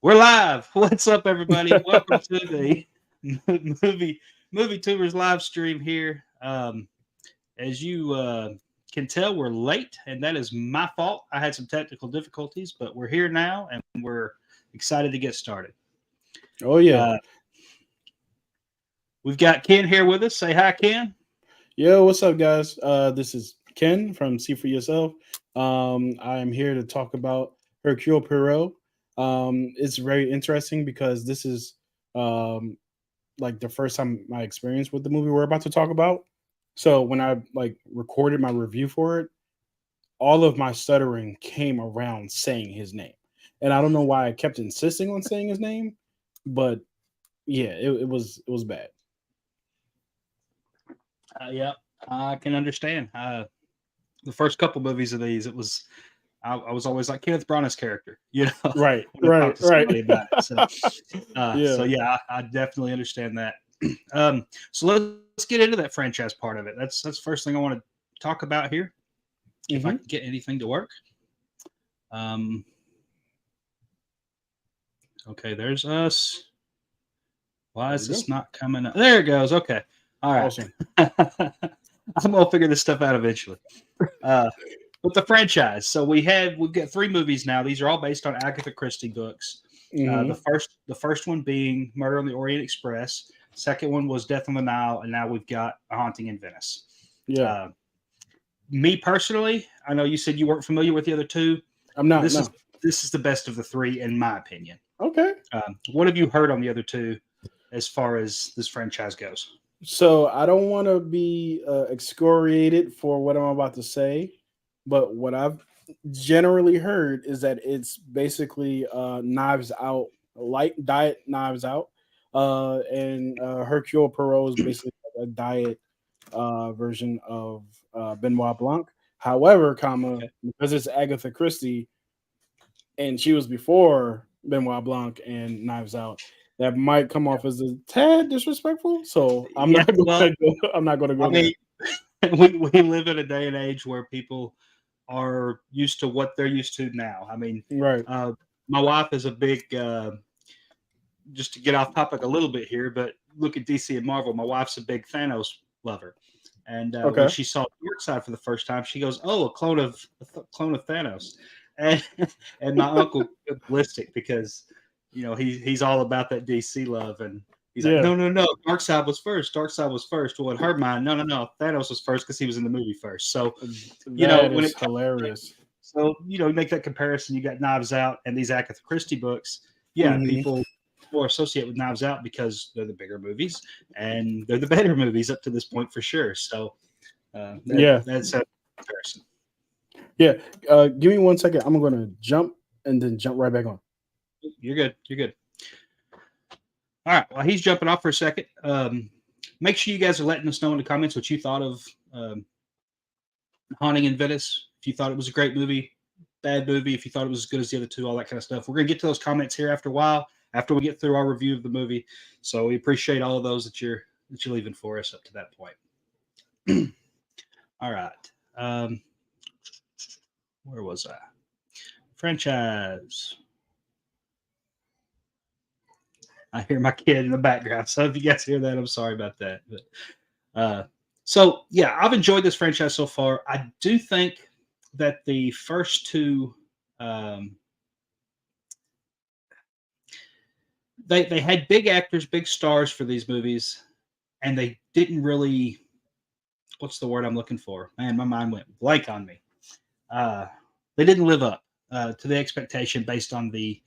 We're live. What's up, everybody? Welcome to the movie tubers live stream here. As you can tell, we're late, and that is my fault. I had some technical difficulties, but we're here now, and we're excited to get started. Oh yeah. We've got Ken here with us. Say hi, Ken. Yo, what's up, guys? This is Ken from See for Yourself. I am here to talk about Hercule Poirot. It's very interesting because this is like the first time my experience with the movie we're about to talk about. So when I like recorded my review for it, all of my stuttering came around saying his name, and I don't know why I kept insisting on saying his name, but yeah, it was bad. Yeah, I can understand. The first couple movies of these, it was I was always like Kenneth Branagh's character, Right, when I right, talk to right. somebody about it. So Yeah. yeah, I definitely understand that. So let's get into that franchise part of it. That's the first thing I want to talk about here. If I Hmm. can get anything to work. Um, okay, there's us. Why There is we this go. not coming up? There it goes. Okay, all right. Awesome. I'm gonna figure this stuff out eventually. Uh, But the franchise. So we've got three movies now. These are all based on Agatha Christie books. Hmm. The first one being Murder on the Orient Express. Second one was Death on the Nile, and now we've got A Haunting in Venice. Yeah. Uh, Me personally, I know you said you weren't familiar with the other two. I'm not. This is No. this is the best of the three, in my opinion. Okay. What have you heard on the other two as far as this franchise goes? So I don't want to be excoriated for what I'm about to say, but what I've generally heard is that it's basically Knives Out, light diet Knives Out, and Hercule Poirot is basically a diet version of Benoit Blanc. However, comma, Okay. because it's Agatha Christie and she was before Benoit Blanc and Knives Out, that might come Yeah. off as a tad disrespectful. So I'm Yeah. not going Well, to go. I'm not going to I go there. mean, we live in a day and age where people are used to what they're used to now. I mean, Right. uh, my wife is a big, just to get off topic a little bit here, but look at DC and Marvel. My wife's a big Thanos lover, and when Okay. she saw Darkseid for the first time, she goes, "Oh, a clone of Thanos," and and my uncle went ballistic because he's all about that DC love, and he's like, Yeah. "No, no, no, Darkseid was first. Darkseid was first." Well, in her mind, no, no, no, Thanos was first because he was in the movie first. So That when is it comes to that, hilarious. so you make that comparison. You got Knives Out and these Agatha Christie books. Yeah, Hmm. people associate with Knives Out because they're the bigger movies and they're the better movies up to this point for sure. So Yeah. that's a comparison. Yeah. Give me 1 second. I'm going to jump and then jump right back on. You're good. You're good. All right. Well, he's jumping off for a second. Make sure you guys are letting us know in the comments what you thought of Haunting in Venice. If you thought it was a great movie, bad movie, if you thought it was as good as the other two, all that kind of stuff. We're going to get to those comments here after a while, after we get through our review of the movie. So we appreciate all of those that you're leaving for us up to that point. All right. Um, where was I? Franchise. I hear my kid in the background. So if you guys hear that, I'm sorry about that. But so yeah, I've enjoyed this franchise so far. I do think that the first two, um, they had big actors, big stars for these movies, and they didn't really. What's the word I'm looking for? Man, my mind went blank on me. Uh, they didn't live up to the expectation based on the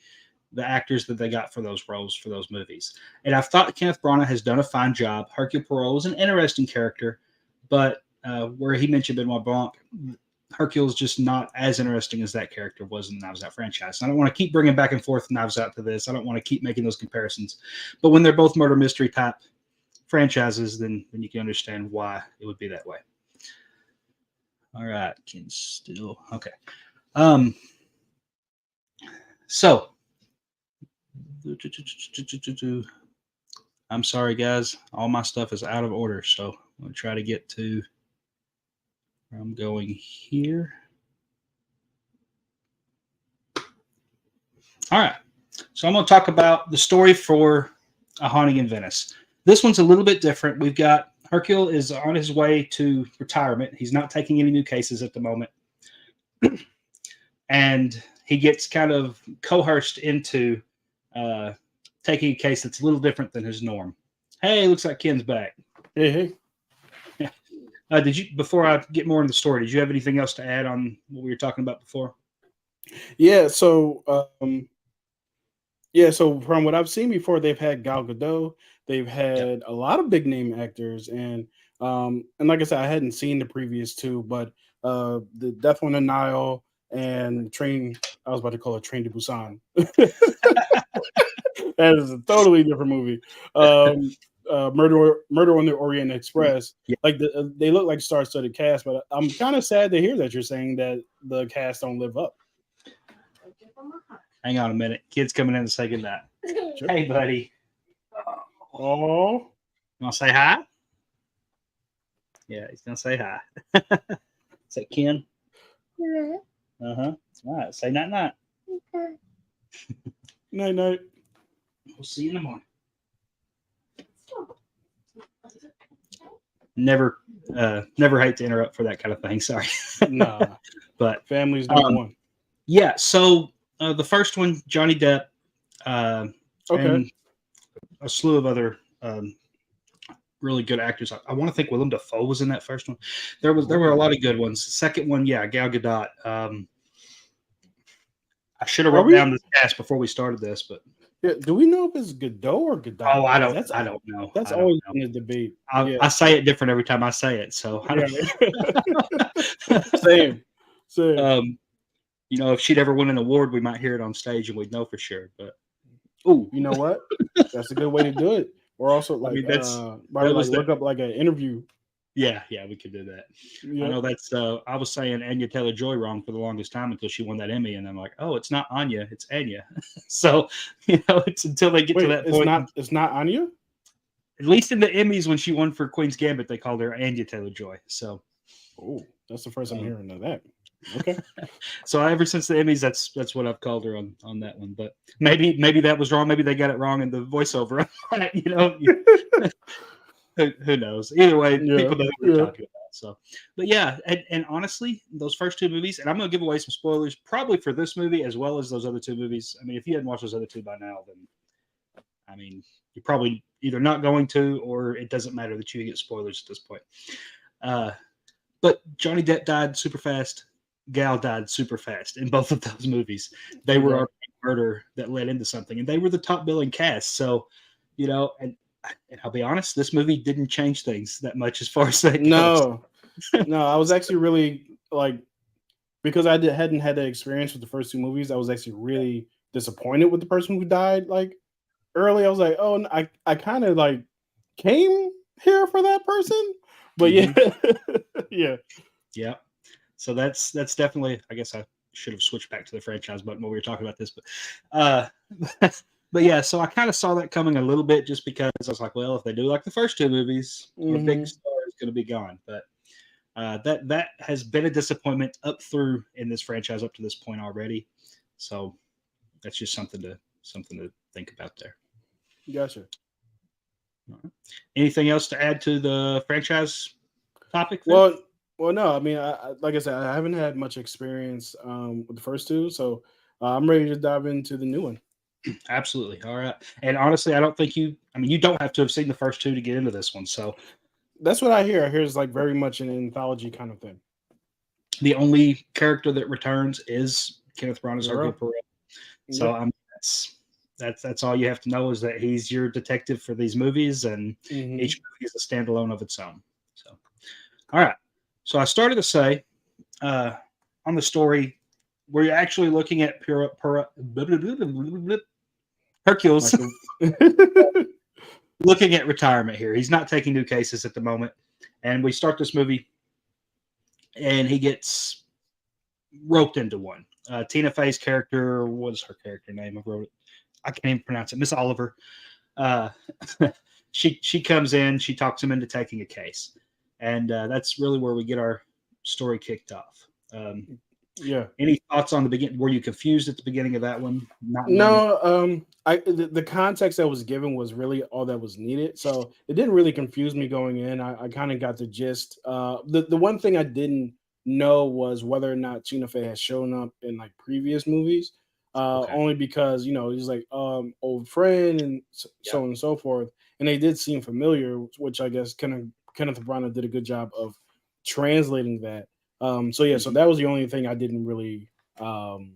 actors that they got for those roles for those movies. And I thought Kenneth Branagh has done a fine job. Hercule Poirot was an interesting character, but where he mentioned Benoit Blanc, Hercule's just not as interesting as that character was in the Knives Out franchise. And I don't want to keep bringing back and forth Knives Out to this. I don't want to keep making those comparisons. But when they're both murder mystery type franchises, then you can understand why it would be that way. All right, can still okay. Um, so I'm sorry, guys. All my stuff is out of order, so I'm going to try to get to where I'm going here. All right. So I'm going to talk about the story for A Haunting in Venice. This one's a little bit different. We've got Hercule is on his way to retirement. He's not taking any new cases at the moment. And he gets kind of coerced into taking a case that's a little different than his norm. Hey, looks like Ken's back. Hey. Did you, before I get more into the story, did you have anything else to add on what we were talking about before? Yeah. So, So from what I've seen before, they've had Gal Gadot. They've had a lot of big name actors, and like I said, I hadn't seen the previous two, but the Death on the Nile and Train. I was about to call it Train to Busan. That is a totally different movie. Murder on the Orient Express. Yeah. Like they look like star-studded cast, but I'm kind of sad to hear that you're saying that the cast don't live up. Hang on a minute. Kid's coming in to say goodnight. Sure. Hey, buddy. Oh, You want to say hi? Yeah, he's going to say hi. Say Ken? Uh-huh. All right. Say night-night. night. We'll see you in the morning. Never hate to interrupt for that kind of thing. Sorry. Nah. But family's number one. Yeah. So the first one, Johnny Depp, and a slew of other really good actors. I want to think Willem Dafoe was in that first one. There were a lot of good ones. The second one, yeah, Gal Gadot. I should have wrote down this cast before we started this, but yeah, do we know if it's Godot or Godot? Oh, I don't know. That's always been a debate. I say it different every time I say it, so I don't Same. You know, if she'd ever win an award, we might hear it on stage and we'd know for sure. But you know what? That's a good way to do it. Or also like look up like an interview. Yeah, we could do that. Yeah. I know that's I was saying Anya Taylor-Joy wrong for the longest time until she won that Emmy, and I'm like, oh, it's not Anya, it's Anya. So, you know, it's until they get to that point. It's not Anya? At least in the Emmys when she won for Queen's Gambit, they called her Anya Taylor-Joy. So that's the first I'm hearing of that. Okay. So ever since the Emmys, that's what I've called her on that one. But maybe that was wrong. Maybe they got it wrong in the voiceover. You know, who knows? Either way, people know what we're talking about. So, but yeah, and honestly, those first two movies, and I'm going to give away some spoilers, probably for this movie as well as those other two movies. I mean, if you hadn't watched those other two by now, then I mean, you're probably either not going to, or it doesn't matter that you get spoilers at this point. But Johnny Depp died super fast. Gal died super fast in both of those movies. They were a murder that led into something, and they were the top billing cast. So, you know, and I'll be honest, this movie didn't change things that much as far as that goes. No, I was actually really because I hadn't had that experience with the first two movies. I was actually really disappointed with the person who died early. I was like, oh, I kind of came here for that person, but yeah. So that's definitely. I guess I should have switched back to the franchise button while we were talking about this, but but yeah. So I kind of saw that coming a little bit, just because I was like, well, if they do like the first two movies, the big star is going to be gone. But that has been a disappointment up through in this franchise up to this point already. So that's just something to think about there. Gotcha. Anything else to add to the franchise topic? Well, no. I mean, like I said, I haven't had much experience with the first two, so I'm ready to dive into the new one. Absolutely. All right. And honestly, I don't think you don't have to have seen the first two to get into this one. So that's what I hear. I hear it's very much an anthology kind of thing. The only character that returns is Kenneth Branagh's Hercule Poirot. So that's all you have to know, is that he's your detective for these movies, and each movie is a standalone of its own. So, all right. So I started to say on the story, we're actually looking at Hercules looking at retirement here. He's not taking new cases at the moment. And we start this movie, and he gets roped into one. Tina Fey's character, what is her character name? I wrote it. I can't even pronounce it. Miss Oliver. She comes in. She talks him into taking a case. And that's really where we get our story kicked off. Yeah. Any thoughts on the beginning? Were you confused at the beginning of that one, not knowing? No, the context that was given was really all that was needed. So it didn't really confuse me going in. I kind of got the gist. The one thing I didn't know was whether or not Tina Fey has shown up in like previous movies. Okay. Only because he's like old friend and so Yep. on and so forth, and they did seem familiar, which I guess Kenneth Branagh did a good job of translating that. So yeah, so Mhm. that was the only thing I didn't really um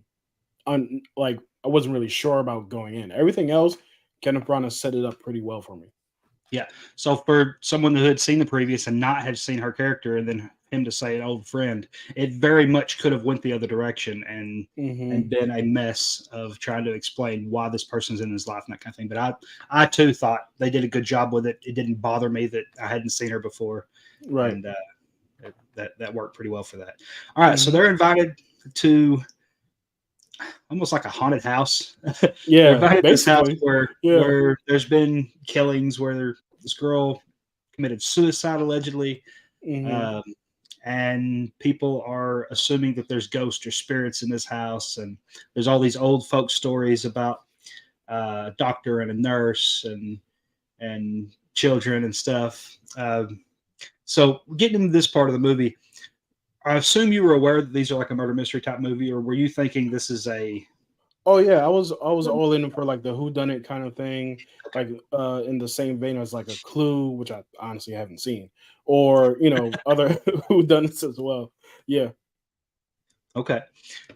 like I wasn't really sure about going in. Everything else, Kenneth Branagh set it up pretty well for me. Yeah. So for someone who had seen the previous and not had seen her character, and then him to say an old friend, it very much could have went the other direction and Hmm. been a mess of trying to explain why this person's in his life and that kind of thing. But I too thought they did a good job with it. It didn't bother me that I hadn't seen her before, Right. and that worked pretty well for that. All right. So Hmm. they're invited to almost like a haunted house. They're Yeah, invited to this house basically. where Yeah. there's been killings, where this girl committed suicide allegedly, Hmm. um, and people are assuming that there's ghosts or spirits in this house, and there's all these old folk stories about a doctor and a nurse and children and stuff. So getting into this part of the movie, I assume you were aware that these are like a murder mystery type movie, or were you thinking this is a Oh yeah, I was all in for like the who done it kind of thing, okay? like in the same vein as like a Clue, which I honestly haven't seen, or other who done it as well. Yeah. Okay.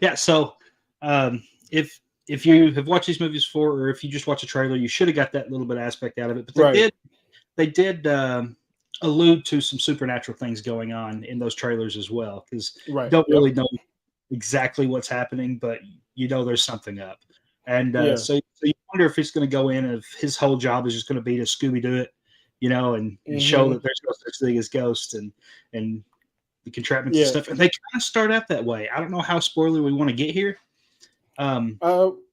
Yeah. So um, if you have watched these movies before, or if you just watch a trailer, you should have got that little bit aspect out of it. But Right. they did allude to some supernatural things going on in those trailers as well, because you Right. don't Yep. really know exactly what's happening, but you know there's something up. And Yeah. so you wonder if he's going to go in, and if his whole job is just going to be to Scooby Doo it, and show Hmm. that there's no such thing as ghosts and the entrapments and Yeah. stuff. And they kind of start out that way. I don't know how spoiler we want to get here. Um,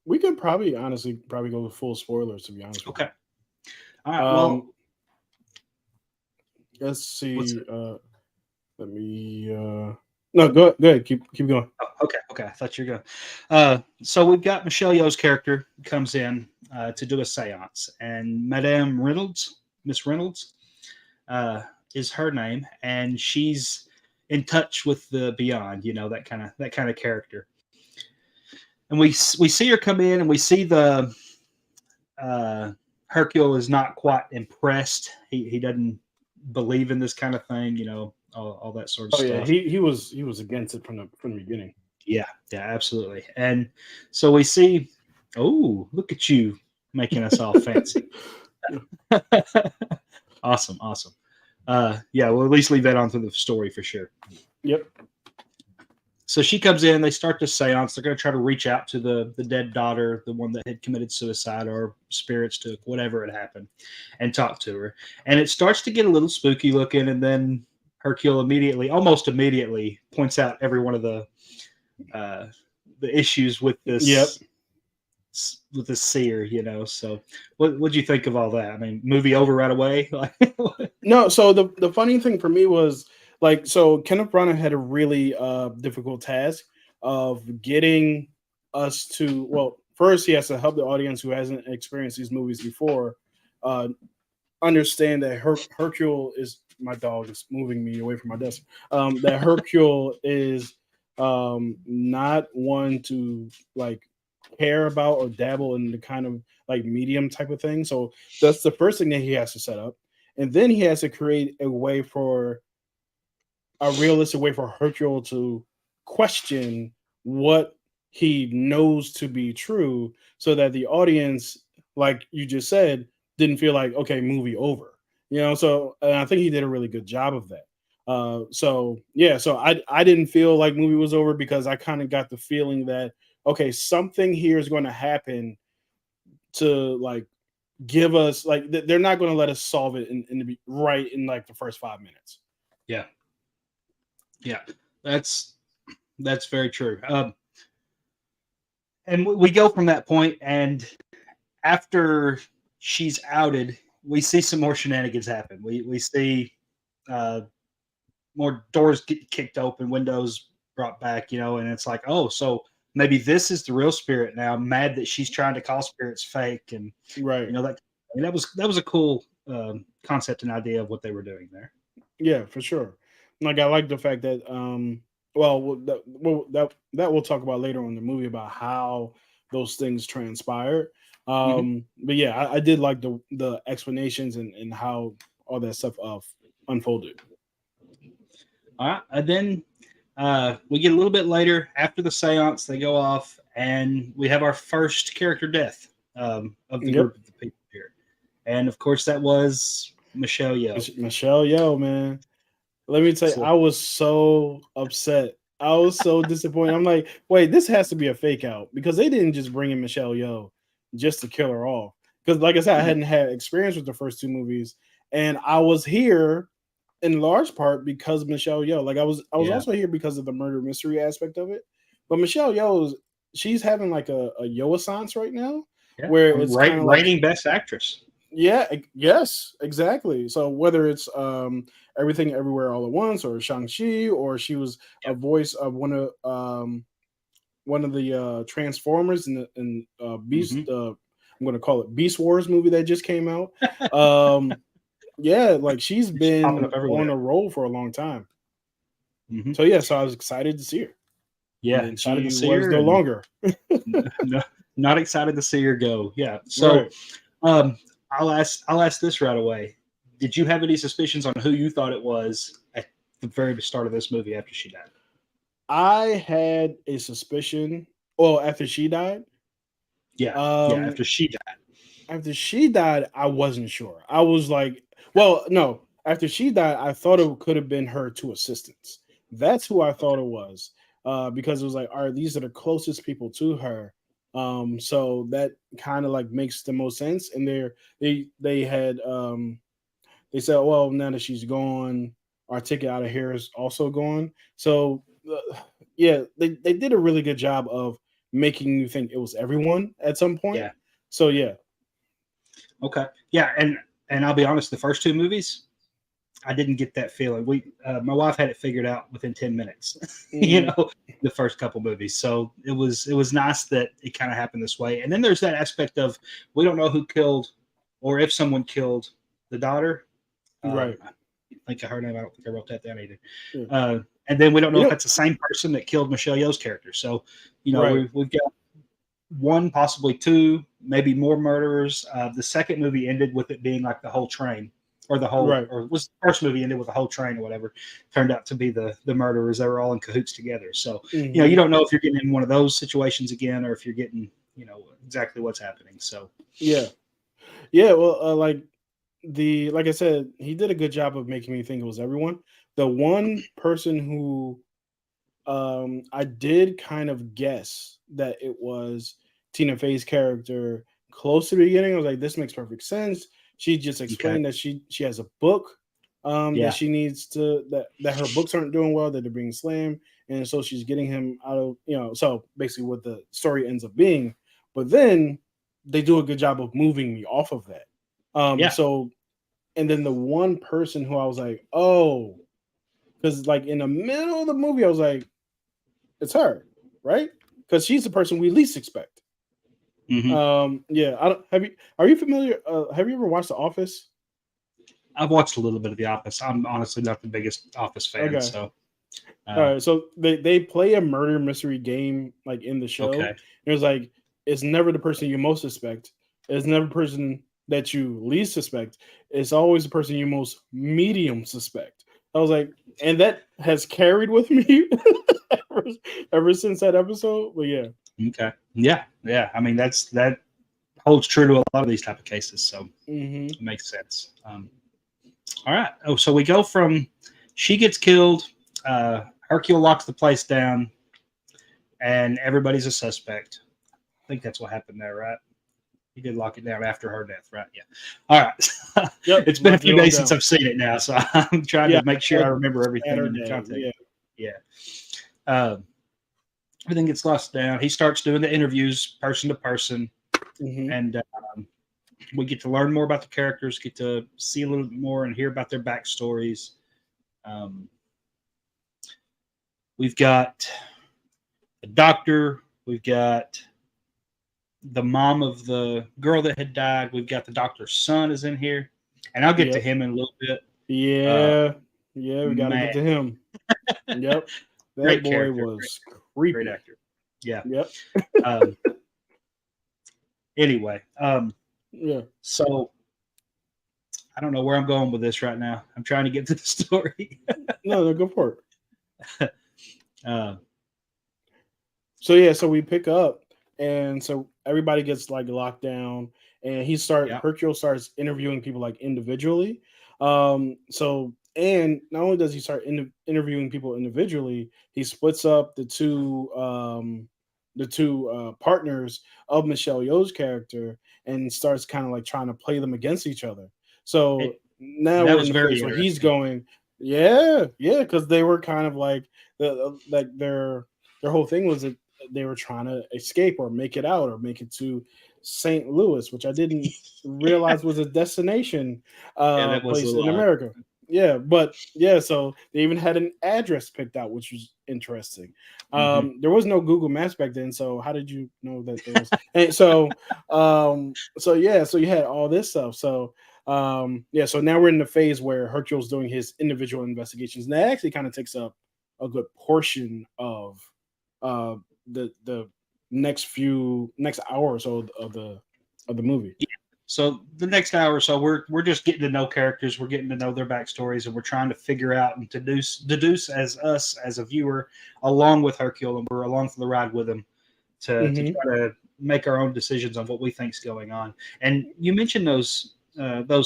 We could probably honestly probably go with full spoilers to be honest with you. okay. All right. Well, Um, let's what's see. it? Let me. No, go ahead. Keep going. Oh, okay. Okay. I thought you were going. So we've got Michelle Yeoh's character comes in to do a seance, and Madame Reynolds, Miss Reynolds, uh, is her name, and she's in touch with the beyond. That kind of character. And we see her come in, and we see the uh, Hercule is not quite impressed. He doesn't believe in this kind of thing. All that sort of Oh yeah, stuff. he was against it from the beginning. Yeah, yeah, absolutely. And so we see, oh, look at you making us all fancy. Awesome, awesome. Yeah, we'll at least leave that on to the story for sure. Yep. So she comes in, they start this seance. They're going to try to reach out to the dead daughter, the one that had committed suicide, or spirits took, whatever had happened, and talk to her. And it starts to get a little spooky looking, and then Hercule immediately, almost immediately, points out every one of uh, the issues Yep. with this seer. So what'd you think of all that? I mean, movie over right away. Like, No, so the funny thing for me was like so Kenneth Branagh had a really difficult task of getting us to first he has to help the audience who hasn't experienced these movies before uh understand that Hercule is my dog is moving me away from my desk. That Hercule is not one to like care about or dabble in the kind of like medium type of thing. So that's the first thing that he has to set up, and then he has to create a realistic way for Hercule to question what he knows to be true, so that the audience, like you just said, didn't feel like okay, movie over. So and I think he did a really good job of that. So yeah, so I didn't feel like movie was over because I kind of got the feeling that okay, something here is going to happen to like give us like they're not going to let us solve it right in like the first 5 minutes. yeah, yeah, that's that's very true. And we go from that point, and after she's outed, we see some more shenanigans happen. We see uh, more doors get kicked open, windows brought back, and it's like, oh, so maybe this is the real spirit now. I'm mad that she's trying to call spirits fake, and Right. that was a cool concept and idea of what they were doing there. Yeah, for sure. Like I like the fact that that we'll talk about later on in the movie about how those things transpired. Mhm. But yeah, I did like the explanations and how all that stuff unfolded. All right, and then we get a little bit later after the seance. They go off, and we have our first character death of the Yep. group of the people here, and of course that was Michelle Yeoh. Michelle Yeoh, man. Let me tell you, So, I was so upset. I was so disappointed. I'm like, wait, this has to be a fake out because they didn't just bring in Michelle Yeoh just to kill her off. Because, like I said, I mhm, hadn't had experience with the first two movies, and I was here in large part because of Michelle Yeoh. Like I was yeah, also here because of the murder mystery aspect of it. But Michelle Yeoh, she's having like a Yeoh-essence right now, yeah, where it's kind of like rating best actress. yeah, yes, exactly. So whether it's Everything Everywhere All at Once or Shang-Chi, or she was a Yep. voice of one of the Transformers in Beast Hmm. I'm gonna call it Beast Wars movie that just came out. Um yeah, like she's She's popping up been on everywhere. a roll for a long time. Hmm. So yeah, so I was excited to see her. And Yeah, then excited to she see was her, no and longer. no, not excited to see her go. Yeah, so Right. um, I'll ask this right away. Did you have any suspicions on who you thought it was at the very start of this movie after she died? I had a suspicion. Well, after she died. Yeah, yeah, Um after she died. After she died, I wasn't sure. I was like, well, no. After she died, I thought it could have been her two assistants. That's who I thought Okay. it was, because it was like, all right, these are the closest people to her. So that kind of like makes the most sense. And they had they said, well, now that she's gone, our ticket out of here is also gone. So yeah, they did a really good job of making you think it was everyone at some point. Yeah. So yeah. Okay. Yeah, and I'll be honest, the first two movies, I didn't get that feeling. My wife had it figured out within 10 minutes. Mhm. The first couple movies. So it was nice that it kind of happened this way. And then there's that aspect of we don't know who killed or if someone killed the daughter. Right. I think of her name. I don't think I wrote that down either. Yeah. Uh, and then we don't know You if know, that's the same person that killed Michelle Yeoh's character. So, right. we've got one, possibly two, maybe more murderers. The second movie ended with it being like the whole train, Right. or was the first movie ended with the whole train or whatever. Turned out to be the murderers. They were all in cahoots together. So, you Mhm. don't know if you're getting in one of those situations again, or if you're getting, exactly what's happening. So, Yeah. Yeah, well, like I said, he did a good job of making me think it was everyone. The one person who I did kind of guess that it was Tina Fey's character close to the beginning. I was like, this makes perfect sense. She just okay, explained that she has a book that yeah, she needs to that her books aren't doing well, that they're being slammed, and so she's getting him out of so basically what the story ends up being. But then they do a good job of moving me off of that. yeah, So and then the one person who I was like, oh, because like in the middle of the movie, I was like, it's her, right? Because she's the person we least expect. hmm. Yeah. I don't have you. Are you familiar? Have you ever watched The Office? I've watched a little bit of The Office. I'm honestly not the biggest Office fan, Okay. so All uh, right. So they play a murder mystery game like in the show. okay, And it's like it's never the person you most suspect. It's never the person that you least suspect. It's always the person you most medium suspect. I was like, and that has carried with me ever, ever since that episode. But yeah. okay, yeah, yeah. I mean, that holds true to a lot of these type of cases, so Hmm. it makes sense. All right. Oh, so we go from she gets killed, Hercule locks the place down, and everybody's a suspect. I think that's what happened there, right? He did lock it down after her death, right? Yeah. All right. Yep. It's been a Locked it few all days since down. I've seen it now, so I'm trying Yeah. to make sure I Like remember everything in the Saturday. context. Yeah. Yeah. Uh, Everything gets lost down. He starts doing the interviews person to person, Hmm. and we get to learn more about the characters, get to see a little bit more and hear about their backstories. Um, We've got the doctor. We've got the mom of the girl that had died. We've got the doctor's son is in here, and I'll get to Yep. him in a little bit. Yeah. Yeah. We got to Man, get to him. Yep. That great boy character, was great creepy. actor. Yeah. Yep. Um, anyway, Yeah. so I don't know where I'm going with this right now. I'm trying to get to the story. No, go for it. uh, So yeah, so we pick up, and so everybody gets like locked down, and yeah, Hercule starts interviewing people like individually. So and not only does he start interviewing people individually, he splits up the two partners of Michelle Yeoh's character and starts kind of like trying to play them against each other. So it, now that we're was in the very phase where he's interesting. going, yeah, yeah, because they were kind of like like their whole thing was that they were trying to escape or make it out or make it to St. Louis, which I didn't realize was a destination Yeah, that was a place little in odd. America. Yeah, but yeah, so they even had an address picked out, which was interesting. Hmm. There was no Google Maps back then, so how did you know that there was? And so yeah, so you had all this stuff. So yeah, so now we're in the phase where Hercule's doing his individual investigations, and that actually kind of takes up a good portion of uh the next hour or so of the movie. So the next hour or so, we're just getting to know characters. We're getting to know their backstories, and we're trying to figure out and deduce as us as a viewer, along with Hercule, and we're along for the ride with him to Hmm. try to make our own decisions on what we think's going on. And you mentioned those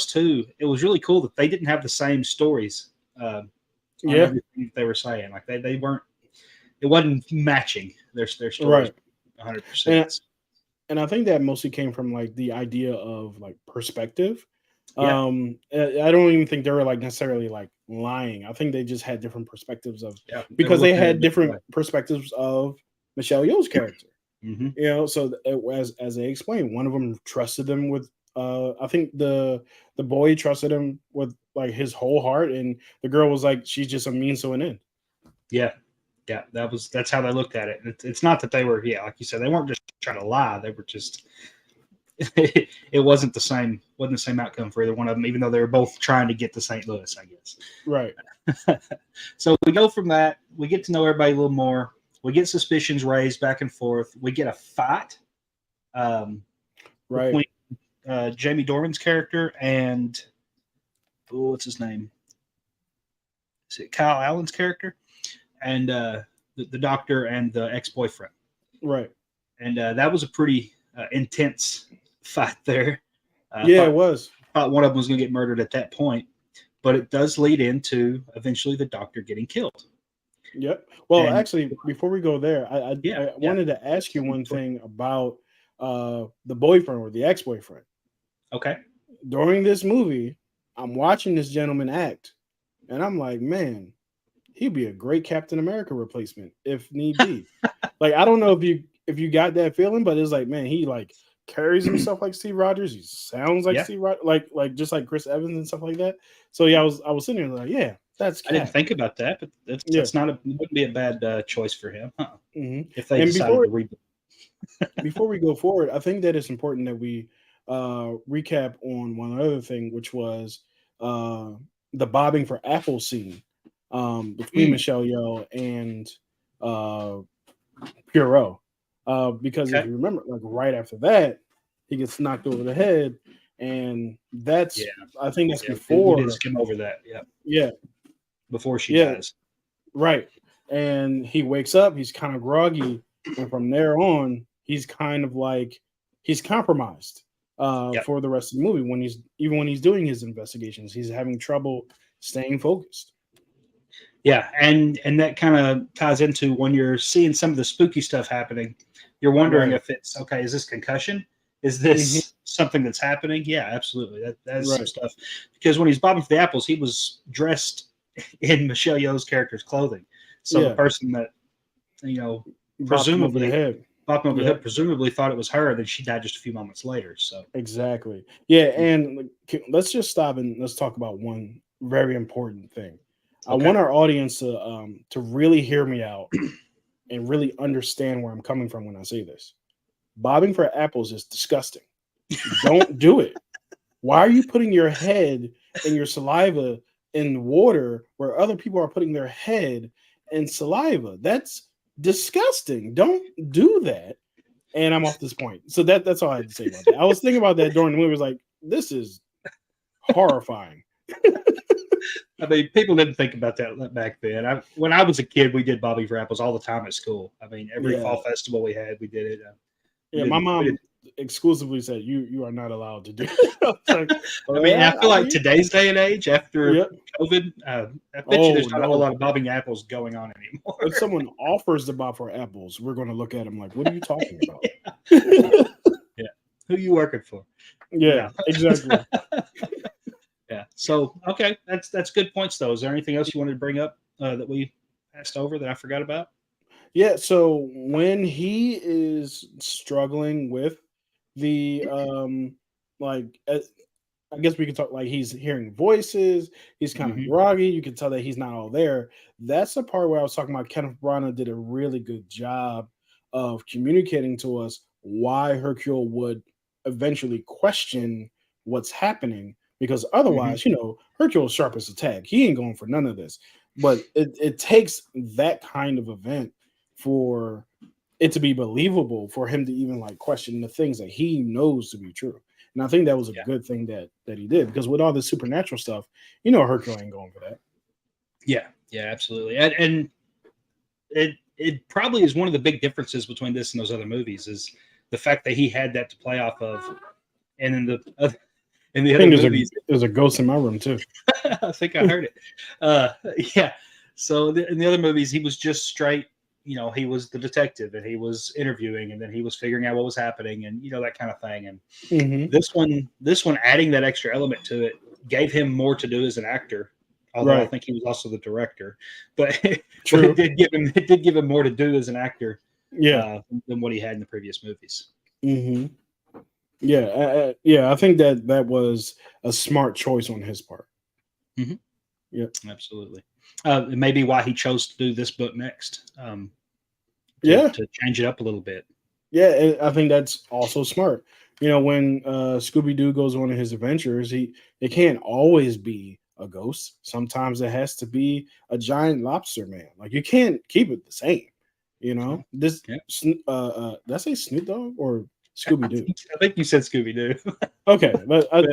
two. It was really cool that they didn't have the same stories on Yeah, everything they were saying. Like they weren't. It wasn't matching their stories right. 100%. And and I think that mostly came from like the idea of like perspective. Yeah, I don't even think they were like necessarily like lying. I think they just had different perspectives of yeah, they were because they looking at it a had different different way. perspectives of Michelle Yeoh's character. Hmm. You know, so as they explained, one of them trusted them with I think the boy trusted him with like his whole heart, and the girl was like she's just a means to an end. Yeah, yeah, that's how they looked at it. It's not that they were, yeah, like you said, they weren't just trying to lie. They were just it wasn't the same outcome for either one of them, even though they were both trying to get to St. Louis, I guess. Right, So we go from that. We get to know everybody a little more. We get suspicions raised back and forth. We get a fight um, right, between Jamie Dorman's character and what's his name? Is it Kyle Allen's character? And the doctor and the ex boyfriend. right. And that was a pretty intense fight there. I Yeah, it was. thought one of them was going to get murdered at that point, but it does lead into eventually the doctor getting killed. Yep. Well, And actually, before we go there, yeah, I yeah. wanted to ask you one thing about the boyfriend or the ex boyfriend. Okay. During this movie, I'm watching this gentleman act, and I'm like, man, he'd be a great Captain America replacement if need be. Like, I don't know if you got that feeling, but it's like, man, he like carries himself like Steve Rogers. He sounds like Yeah. Steve Rogers, like just like Chris Evans and stuff like that. So yeah, I was sitting there like, yeah, that's I didn't Cap. think about that, but Yeah. that's not it wouldn't be a bad choice for him, huh? Hmm. If they And decided to reboot. before we go forward, I think that it's important that we recap on one other thing, which was uh, the bobbing for apple scene between Mm, Michelle Yeoh and uh, Puro. Because if okay. you remember, like right after that, he gets knocked over the head, and Yeah. I think that's Yeah. We did before. skim over that. Yeah. Yeah, Before she yeah, dies. right. And he wakes up, he's kind of groggy, and from there on, he's kind of like he's compromised Yep. for the rest of the movie. When he's doing his investigations, he's having trouble staying focused. Yeah, and that kind of ties into when you're seeing some of the spooky stuff happening, you're wondering Right. if it's okay. Is this concussion? Is Hmm. this something that's happening? Yeah, absolutely. That is some Right. stuff because when he's bobbing for the apples, he was dressed in Michelle Yeoh's character's clothing. So the Yeah. person that you know Bopped him over the presumably head. bopped him over the Yep. head presumably thought it was her. Then she died just a few moments later. So Exactly. Yeah. And like, let's just stop and let's talk about one very important thing. I want our audience to really hear me out and really understand where I'm coming from when I say this. Bobbing for apples is disgusting. Don't do it. Why are you putting your head and your saliva in water where other people are putting their head in saliva? That's disgusting. Don't do that. And I'm off this point. So that's all I had to say about that. I was thinking about that during the movie. I was like, this is horrifying. I mean, people didn't think about that back then. When I was a kid, we did Bobby for Apples all the time at school. I mean, every fall festival we had, we did it. My mom exclusively said you are not allowed to do it. I mean, I feel like today's day and age, after COVID, I bet you there's not a whole lot of bobbing apples going on anymore. If someone offers to bob for apples, we're going to look at them like, what are you talking about? Yeah. Who you working for? Yeah, exactly. Yeah. So, okay. That's good points, though. Is there anything else you wanted to bring up that we passed over that I forgot about? Yeah. So when he is struggling with the I guess we could talk like he's hearing voices, he's kind of groggy, you can tell that he's not all there. That's the part where I was talking about Kenneth Branagh did a really good job of communicating to us why Hercule would eventually question what's happening, because otherwise, Hercule is sharp as a tack. He ain't going for none of this. But it takes that kind of event for it to be believable for him to even like question the things that he knows to be true. And I think that was a good thing that he did, because with all the supernatural stuff, Hercule ain't going for that. Yeah, absolutely. And it probably is one of the big differences between this and those other movies is the fact that he had that to play off of. And in the other movies, there's a ghost in my room too. I think I heard it. Yeah. So in the other movies, he was just straight. He was the detective and he was interviewing and then he was figuring out what was happening and that kind of thing. And this one, adding that extra element to it gave him more to do as an actor. Although I think he was also the director, but it did give him more to do as an actor, than what he had in the previous movies. Yeah, I think that was a smart choice on his part. Yeah, absolutely. Maybe why he chose to do this book next. To change it up a little bit. Yeah, I think that's also smart. When Scooby-Doo goes on his adventures, it can't always be a ghost. Sometimes it has to be a giant lobster man. Like you can't keep it the same. This. Did I say Snoop Dogg or Scooby-Doo? I think you said Scooby-Doo. Okay, but I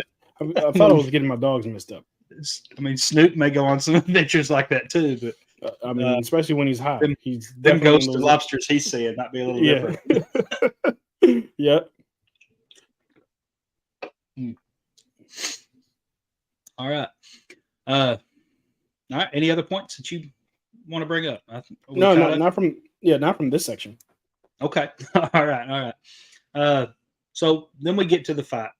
thought I was getting my dogs mixed up. I mean, Snoop may go on some adventures like that too, but especially when he's hot. He's them ghosts and lobsters he's seeing might be a little different. Yeah. All right. All right. Any other points that you want to bring up? No, not from this section. Okay. All right. So then we get to the fight,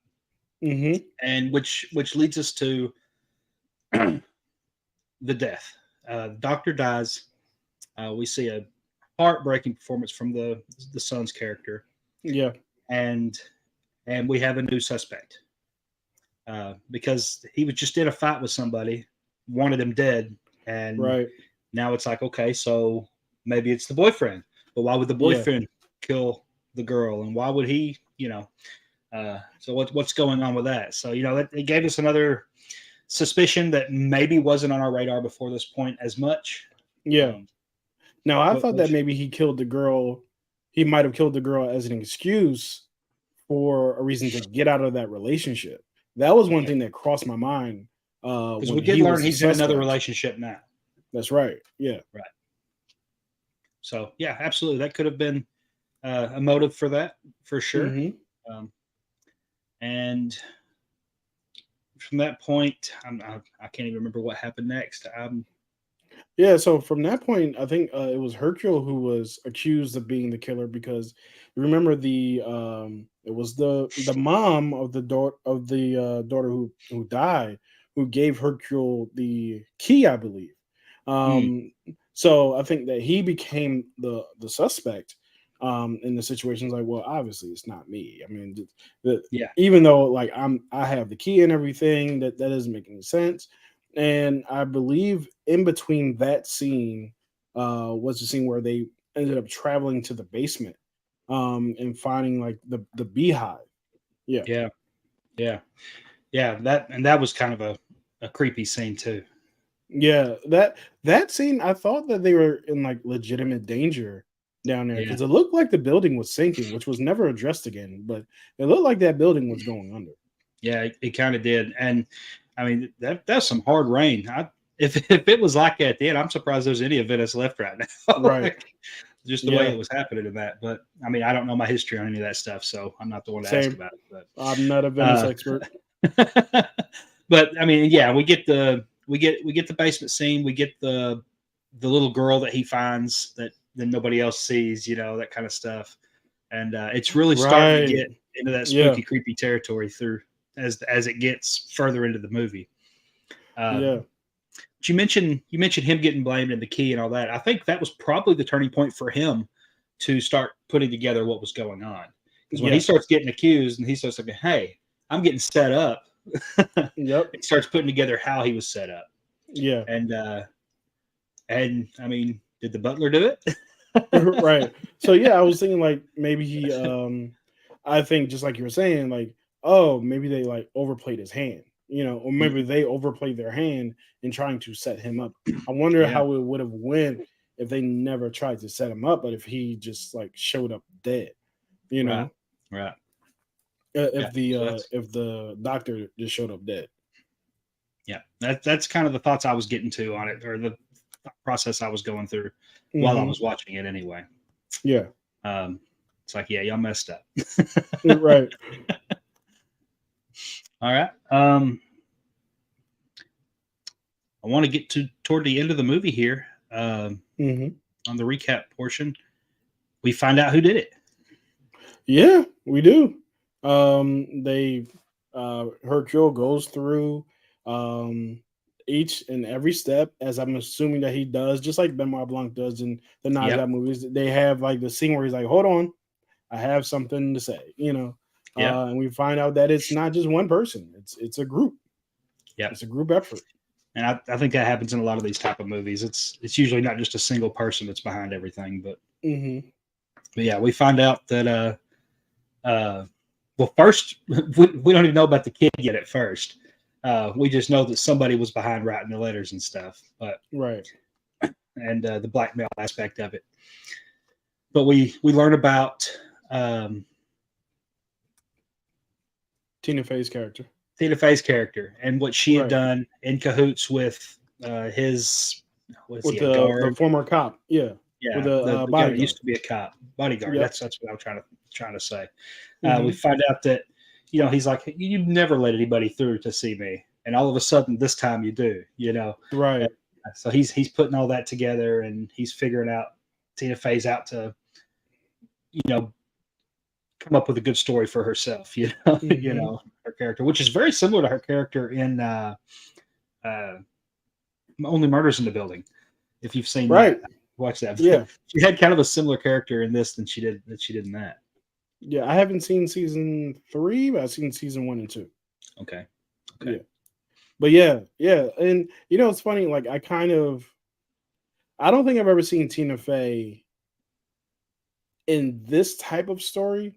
and which leads us to the death. The doctor dies. We see a heartbreaking performance from the son's character. Yeah, and we have a new suspect because he was just in a fight with somebody, wanted him dead, and now it's like, okay, so maybe it's the boyfriend, but why would the boyfriend kill the girl, and why would he? So what's going on with that? So it gave us another suspicion that maybe wasn't on our radar before this point as much. Yeah. Now I thought that maybe he killed the girl. He might have killed the girl as an excuse for a reason to get out of that relationship. That was one thing that crossed my mind. Because we did learn he's in another relationship now. That's right. Yeah. Right. So yeah, absolutely, that could have been a motive for that, for sure. And from that point, I can't even remember what happened next. Yeah, so from that point, I think it was Hercule who was accused of being the killer, because remember it was the mom of the daughter who died, who gave Hercule the key, I believe. So I think that he became the suspect in the situation. Like, well, obviously it's not me. I mean, even though like I have the key and everything, that doesn't make any sense. And I believe in between that scene was the scene where they ended up traveling to the basement and finding like the beehive. Yeah. Yeah, yeah, yeah. That was kind of a creepy scene too. Yeah, that scene, I thought that they were in like legitimate danger down there Yeah, because it looked like the building was sinking, which was never addressed again. But it looked like that building was going under. yeah. It kind of did, and I mean that's some hard rain. If it was like that at the end, I'm surprised there's any of Venice left right now. Right. Like, just the way Yeah. it was happening in that. But I mean, I don't know my history on any of that stuff, so I'm not the one to ask Same. about it. I'm not a Venice But expert. but I mean, yeah, we get the basement scene. We get the little girl that he finds that then nobody else sees. That kind of stuff. And it's really starting to Right. get into that Yeah. spooky, creepy territory through as it gets further into the movie. Yeah. Um, but you mentioned him getting blamed and the key and all that. I think that was probably the turning point for him to start putting together what was going on. Because when he Yeah. starts getting accused and he starts thinking, "Hey, I'm getting set up," Yep. he starts putting together how he was set up. Yeah. And I mean, did the butler do it? Right. So yeah, I was thinking like maybe he I think just like you were saying, like, oh, maybe they like overplayed his hand, or maybe Mhm. they overplayed their hand in trying to set him up. I wonder Yeah. how it would have went if they never tried to set him up, but if he just like showed up dead, you Right. know, Right. Yeah. if the So that's doctor just showed up dead. yeah. That's kind of the thoughts I was getting to on it, or the process I was going through while I Hmm. was watching it. Anyway, Yeah. um, it's like, yeah, y'all messed up. Right. All right. I want to get to toward the end of the movie here. Hmm. On the recap portion, we find out who did it. Yeah, we do. They Hercule goes through um each and every step, as I'm assuming that he does, just like Benoit Blanc does in the Yep. Naga movies. They have like the scene where he's like, "Hold on, I have something to say," Yep. and we find out that it's not just one person; it's a group. Yep. It's a group effort. And I think that happens in a lot of these type of movies. It's usually not just a single person that's behind everything, Hmm. but yeah, we find out that well, first we don't even know about the kid yet. At first, we just know that somebody was behind writing the letters and stuff, but Right. and the blackmail aspect of it. But we learn about um, Tina Fey's character. Tina Fey's character and what she had Right. done in cahoots with his, what is With he, a the guard? former cop. Yeah. With Yeah, a the guy that used bodyguard. to be a cop, bodyguard. Yep. That's what I'm trying to say. We Hmm. find out that he's like, you never let anybody through to see me, and all of a sudden this time you do. And Right. so he's putting all that together, and he's figuring out Tina Fey's out to you know come up with a good story for herself. Hmm. Her character, which is very similar to her character in uh, Only Murders in the Building. If you've seen that, Right. watch that. Yeah. She had kind of a similar character in this than she did in that. Yeah, I haven't seen season 3, but I've seen season 1 and 2. Okay. Okay. Yeah. But yeah. And it's funny, like I don't think I've ever seen Tina Fey in this type of story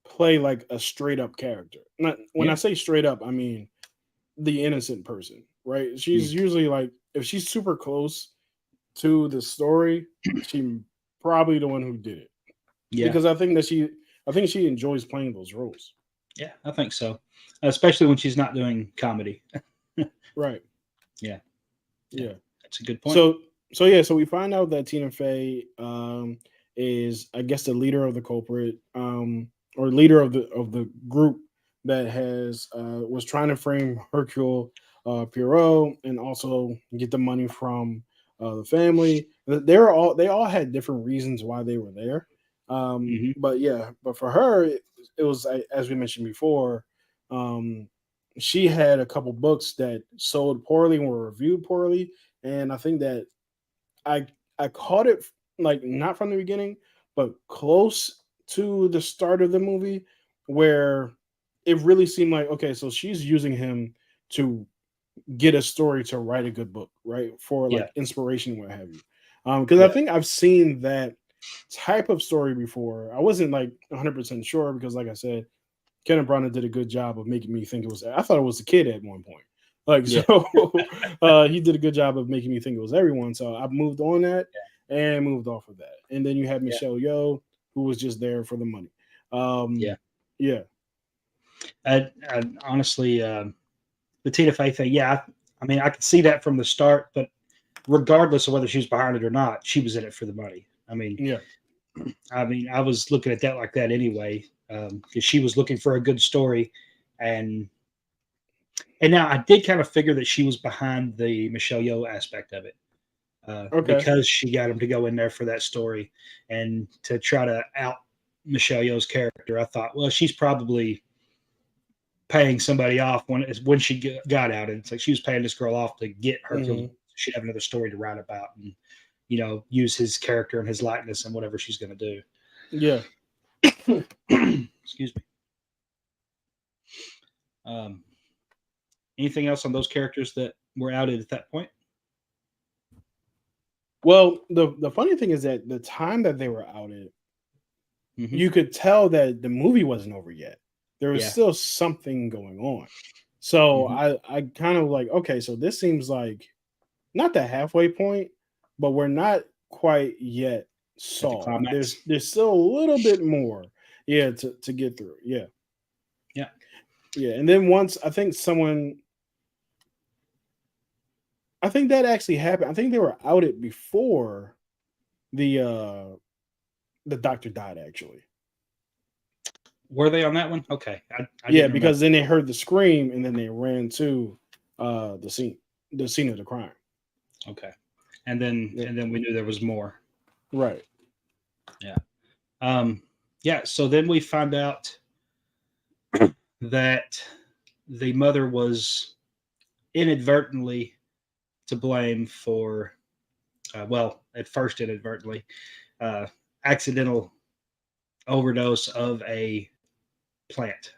play like a straight up character. Not when I Yeah. say straight up, I mean the innocent person, right? Mm. She's usually like if she's super close to the story, she probably the one who did it. Yeah. Because I think she enjoys playing those roles. Yeah. I think so. Especially when she's not doing comedy. Right. Yeah. Yeah. Yeah. That's a good point. So we find out that Tina Fey is, I guess, the leader of the culprit, or leader of the group that has was trying to frame Hercule Poirot and also get the money from the family. They all had different reasons why they were there. Hmm. But yeah, but for her, it was as we mentioned before. Um, she had a couple books that sold poorly and were reviewed poorly, and I think that I I caught it like not from the beginning, but close to the start of the movie where it really seemed like okay, so she's using him to get a story to write a good book, right? For Yeah. like inspiration, what have you. Because I Yeah. think I've seen that type of story before. I wasn't like 100% sure because, like I said, Kenneth Branagh did a good job of making me think it was. I thought it was a kid at one point. Like Yeah. so, he did a good job of making me think it was everyone. So I moved on that and moved off of that. And then you had Yeah. Michelle Yeoh, who was just there for the money. Yeah. Yeah, I honestly, the Tina Fey thing, yeah, I mean, I could see that from the start, but regardless of whether she was behind it or not, she was in it for the money. yeah, I mean, I was looking at that like that anyway, because she was looking for a good story, and now I did kind of figure that she was behind the Michelle Yeoh aspect of it, okay, because she got him to go in there for that story and to try to out Michelle Yeoh's character. I thought, well, she's probably paying somebody off when she got out, and it's like she was paying this girl off to get Hercule. hmm She'd have another story to write about, and use his character and his likeness and whatever she's going to yeah. do. Excuse me. Um, Anything else on those characters that were outed at that point? Well, the funny thing is that the time that they were outed, Hmm. you could tell that the movie wasn't over yet. There was Yeah. still something going on. So Hmm. I kind of like, okay, so this seems like not the halfway point, but we're not quite yet At the solved. climax. There's still a little bit more, yeah, to get through. Yeah. Yeah. Yeah. And then once I think that actually happened. I think they were outed before the uh the doctor died actually. Were they on that one? Okay. I Yeah, didn't remember. because then they heard the scream and then they ran to the scene of the crime. Okay. And then we knew there was more. Right. Yeah. Um, yeah. So then we found out that the mother was inadvertently to blame for, well, at first inadvertently, uh, accidental overdose of a plant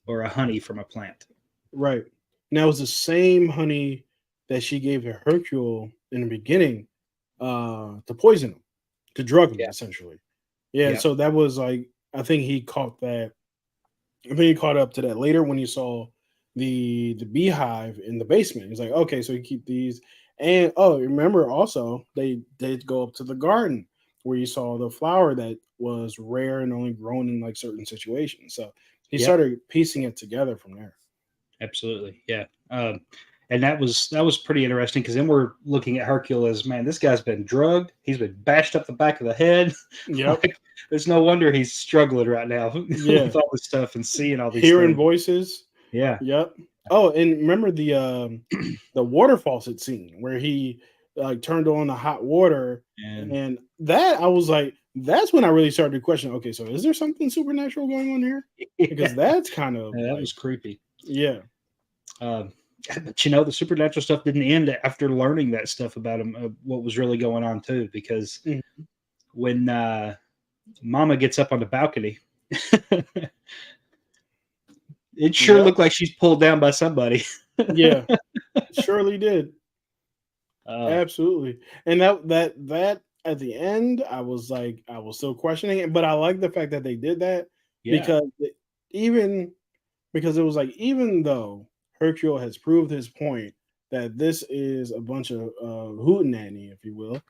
or a honey from a plant. Right. Now it was the same honey that she gave to Hercule in the beginning to poison him, to drug him Yeah. essentially. Yeah, Yeah. so that was like I think he caught that. I think he caught up to that later when he saw the beehive in the basement. He's like, okay, so you keep these, and oh, remember also they did go up to the garden where you saw the flower that was rare and only grown in like certain situations. So he Yep. started piecing it together from there. Absolutely. Yeah. And that was pretty interesting because then we're looking at Hercule as, man, this guy's been drugged. He's been bashed up the back of the head. Yep. Like, there's no wonder he's struggling right now Yeah. with all this stuff and seeing all these Hearing things. voices. Yeah. Yep. Oh, and remember the water faucet scene where he like turned on the hot water, And and that I was like, that's when I really started to question. Okay, so is there something supernatural going on here? yeah, Because that's kind of that like, was creepy. yeah, Um, but the supernatural stuff didn't end after learning that stuff about him, what was really going on too, because mhm, when Mama gets up on the balcony, it sure yep, looked like she's pulled down by somebody. yeah, surely did, uh, absolutely. And that at the end, I was like, I was still questioning it, but I like the fact that they did that yeah, because even because it was like even though Hercule has proved his point that this is a bunch of hootenanny, if you will,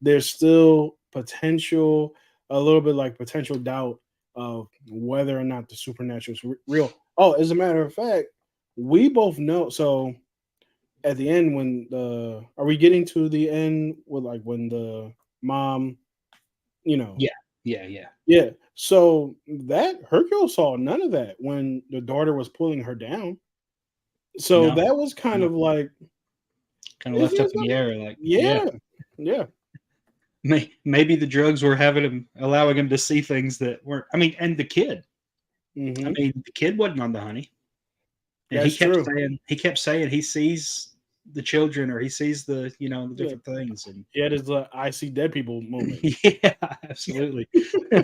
there's still potential, a little bit like potential doubt of whether or not the supernatural is real. Oh, as a matter of fact, we both know. So at the end, when the are we getting to the end with like when the mom, you know, yeah, yeah, yeah. yeah. So that Hercule saw none of that when the daughter was pulling her down. So No, that was kind no, of like, kind of is left there up in the something? air. Like, yeah, Yeah. Yeah. maybe the drugs were having him, allowing him to see things that weren't. I mean, and the kid. I Hmm. mean, the kid wasn't on the honey, and he That's kept true. saying he sees the children, or he sees the Yeah. different things, and He had his I see dead people moment. yeah, absolutely. You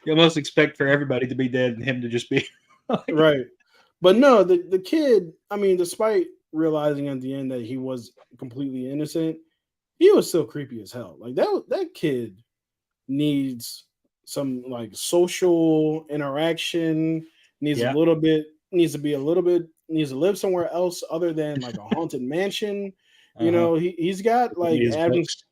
almost expect for everybody to be dead and him to just be like, Right. But no, the kid, I mean, despite realizing at the end that he was completely innocent, he was still creepy as hell. Like that kid needs some like social interaction, needs a Yeah. little bit, needs to be a little bit, needs to live somewhere else other than like a haunted mansion. You Uh-huh. know, he's got Read like his Adam's, books.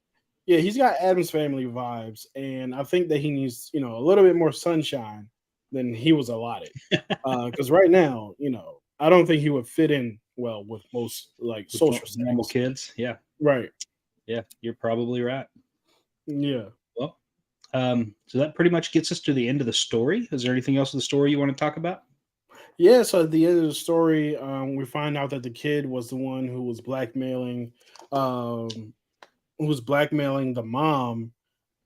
yeah, he's got Adam's family vibes, and I think that he needs, you know, a little bit more sunshine than he was allotted. Because right now, you know, I don't think he would fit in well with most like With social normal settings. kids. Yeah. Right. Yeah. You're probably right. Yeah. Well, so that pretty much gets us to the end of the story. Is there anything else in the story you want to talk about? Yeah, so at the end of the story, we find out that the kid was the one um, who was blackmailing the mom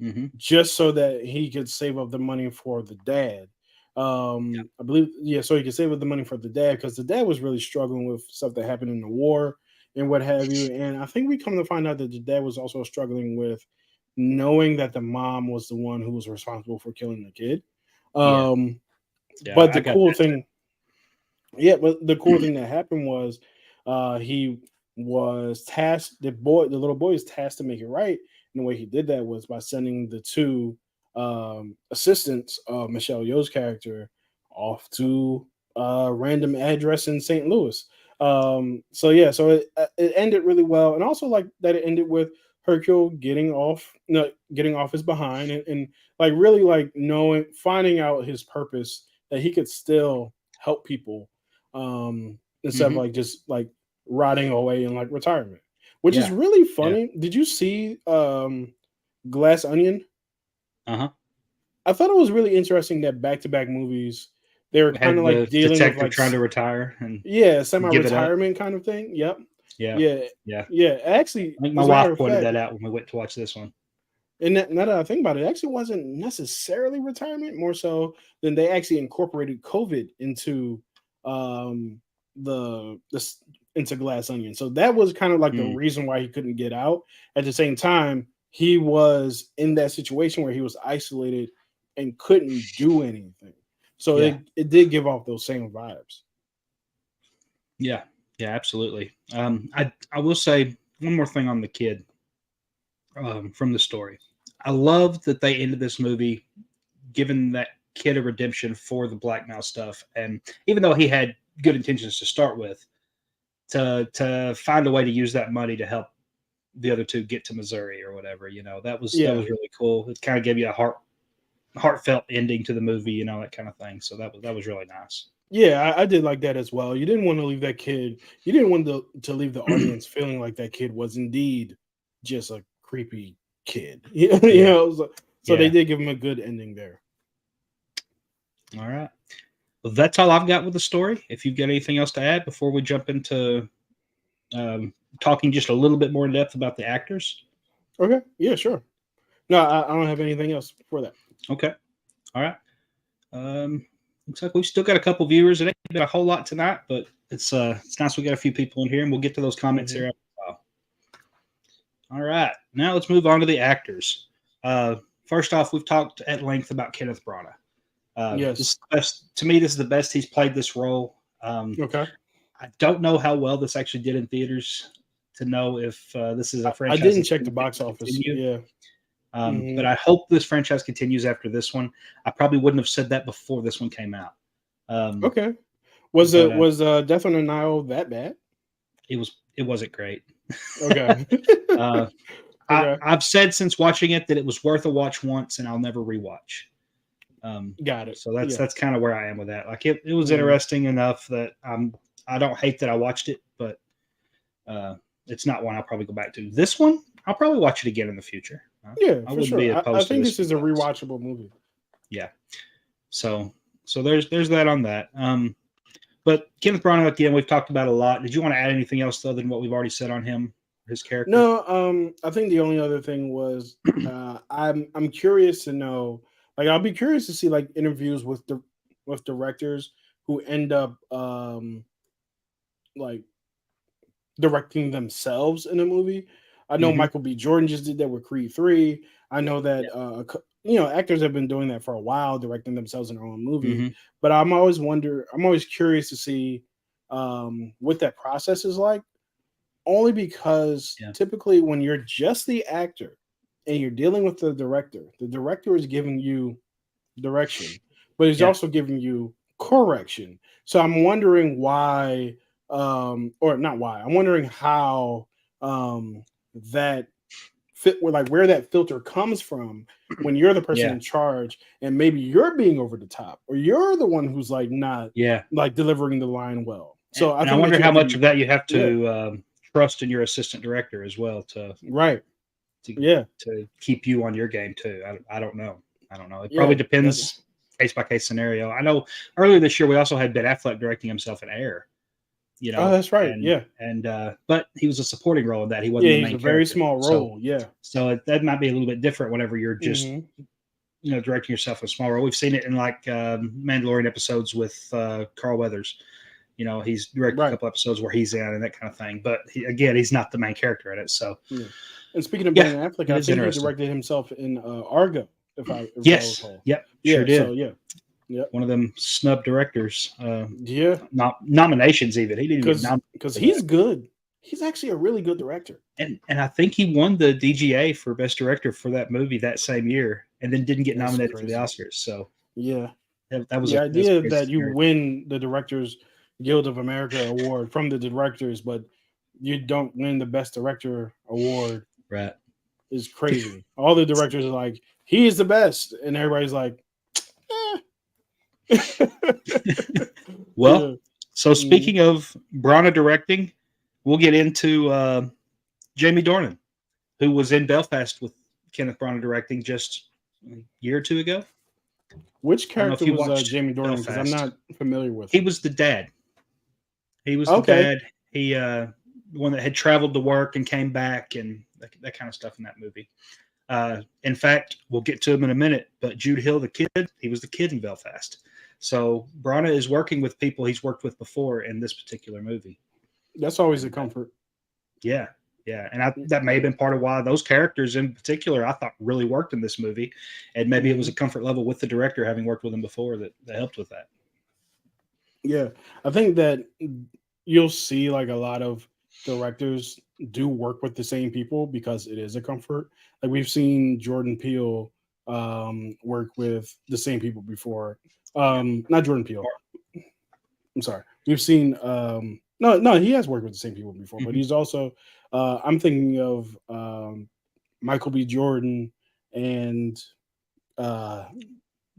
Mm-hmm. just so that he could save up the money for the dad. Yeah. I believe, yeah, so he could save up the money for the dad because the dad was really struggling with stuff that happened in the war and what have you. And I think we come to find out that the dad was also struggling with knowing that the mom was the one who was responsible for killing the kid. Yeah. Um, Yeah. but I the got cool that thing Yeah, but the cool thing that happened was he was tasked, the little boy is tasked to make it right. And the way he did that was by sending the two assistants of Michelle Yeoh's character off to a random address in St. Louis. So yeah, so it ended really well. And also like that it ended with Hercule getting off, no, getting off his behind and like really like knowing, finding out his purpose that he could still help people instead of Mm-hmm. like just like rotting away in like retirement, which is Yeah. really Yeah. funny. Did you see Glass Onion? Uh-huh. I thought it was really interesting that back to back movies they were We kind had of the like dealing with detective like trying to retire and yeah, give it up. semi-retirement kind of thing. Yep. Yeah. Yeah. Yeah. Yeah. Actually, I think my as a matter wife of pointed fact, that out when we went to watch this one. and now that I think about it, it actually wasn't necessarily retirement, more so than they actually incorporated COVID into um the into Glass Onion. So that was kind of like the Mm. reason why he couldn't get out. At the same time, he was in that situation where he was isolated and couldn't do anything. So Yeah. it did give off those same vibes. Yeah. Yeah. Absolutely. I will say one more thing on the kid from the story. I love that they ended this movie giving that kid a redemption for the blackmail stuff, and even though he had good intentions to start with, to find a way to use that money to help the other two get to Missouri or whatever, that was Yeah. really cool. It kind of gave you a heartfelt ending to the movie, that kind of thing. So that was really nice. Yeah, I did like that as well. You didn't want to leave that kid. You didn't want to leave the audience feeling like that kid was indeed just a creepy kid. You Yeah, know, so they yeah. did give him a good ending there. All right. Well, that's all I've got with the story. If you've got anything else to add before we jump into talking just a little bit more in depth about the actors. Okay, yeah, sure. No, I don't have anything else for that. Okay. All right. Um, Looks like we've still got a couple viewers. It ain't been a whole lot tonight, but it's nice we got a few people in here, and we'll get to those comments Mhm. here after a while. All right, now let's move on to the actors. First off, we've talked at length about Kenneth Branagh. This is Yes. the best, to me. This is the best he's played this role. Okay. I don't know how well this actually did in theaters to know if this is a I franchise didn't that's check going the to box office. continue. Yeah. But Hmm. I hope this franchise continues after this one. I probably wouldn't have said that before this one came out. Um, Okay. but Was Death on the Nile that bad? it wasn't great. Okay. uh, Okay. I've said since watching it that it was worth a watch once, and I'll never rewatch. Got it. So that's Yeah. that's kind of where I am with that. Like it was Mhm. interesting enough that I don't hate that I watched it, but uh, it's not one I'll probably go back to. This one I'll probably watch it again in the future. Yeah, I for wouldn't be sure. I opposed to think this this one is a once. rewatchable movie. Yeah. So there's that on that. But Kenneth Branagh at the end we've talked about a lot. Did you want to add anything else other than what we've already said on him, his character? No, I think the only other thing was I'm curious to know, like I'll be curious to see like interviews with directors who end up like directing themselves in a movie. I know Hmm. Michael B. Jordan just did that with Creed 3. I know that Yeah. actors have been doing that for a while, directing themselves in their own movie. Hmm. But I'm always curious to see what that process is like. Only because Yeah. typically when you're just the actor and you're dealing with the director is giving you direction, but he's Yeah. also giving you correction. So I'm wondering why, or not why. I'm wondering how that fit, where that filter comes from when you're the person Yeah. in charge, and maybe you're being over the top, or you're the one who's like not Yeah. like delivering the line well. So I And I think that wonder you how have to much be, of that you have yeah, to trust in your assistant director as well right, to yeah, to keep you on your game too. I don't know. I don't know. It yeah. probably depends case by case scenario. I know earlier this year we also had Ben Affleck directing himself in Air. Oh, that's right. And Yeah, but he was a supporting role in that. He wasn't yeah. the He's main a very character. small role. Yeah. So that might be a little bit different whenever you're just Hmm. directing yourself in a small role. We've seen it in like Mandalorian episodes with Carl Weathers. He's directed a Right. couple episodes where he's in and that kind of thing. But he's not the main character in it. So Yeah. And speaking of yeah, Ben Affleck, it I is think he interesting. directed himself in Argo, if I Yes. recall. Yep. Sure Yeah. So did. yeah. Yep. One of them snub directors. Yeah. Not nominations even. He didn't get Because nominated for he's that. good. He's actually a really good director. And I think he won the DGA for best director for that movie that same year, and then didn't get That's nominated for the crazy. Oscars. So Yeah. that was The that was a idea crazy that you scenario. win the Directors Guild of America award from the directors, but you don't win the best director award Right. is crazy. All the directors are like, he is the best, and everybody's like, eh. Well, Yeah. so Mhm. speaking of Brana directing, we'll get into Jamie Dornan, who was in Belfast with Kenneth Branagh directing just a year or two ago. Which I don't know if character you was watched Jamie Dornan? Because I'm Belfast. not familiar with He him. was the dad. He was the Okay. dad. He the one that had traveled to work and came back and that kind of stuff in that movie. In fact, we'll get to him in a minute, but Jude Hill, the kid, he was the kid in Belfast. So Brana is working with people he's worked with before in this particular movie. That's always a And comfort. yeah, yeah. And that may have been part of why those characters in particular I thought really worked in this movie. And maybe it was a Mhm. comfort level with the director having worked with him before that helped with that. Yeah. I think that you'll see like a lot of directors do work with the same people because it is a comfort. Like we've seen Jordan Peele work with the same people before. Yeah. Not Jordan Peele. I'm sorry. We've seen no, he has worked with the same people before, but Mhm. he's also I'm thinking of Michael B. Jordan and uh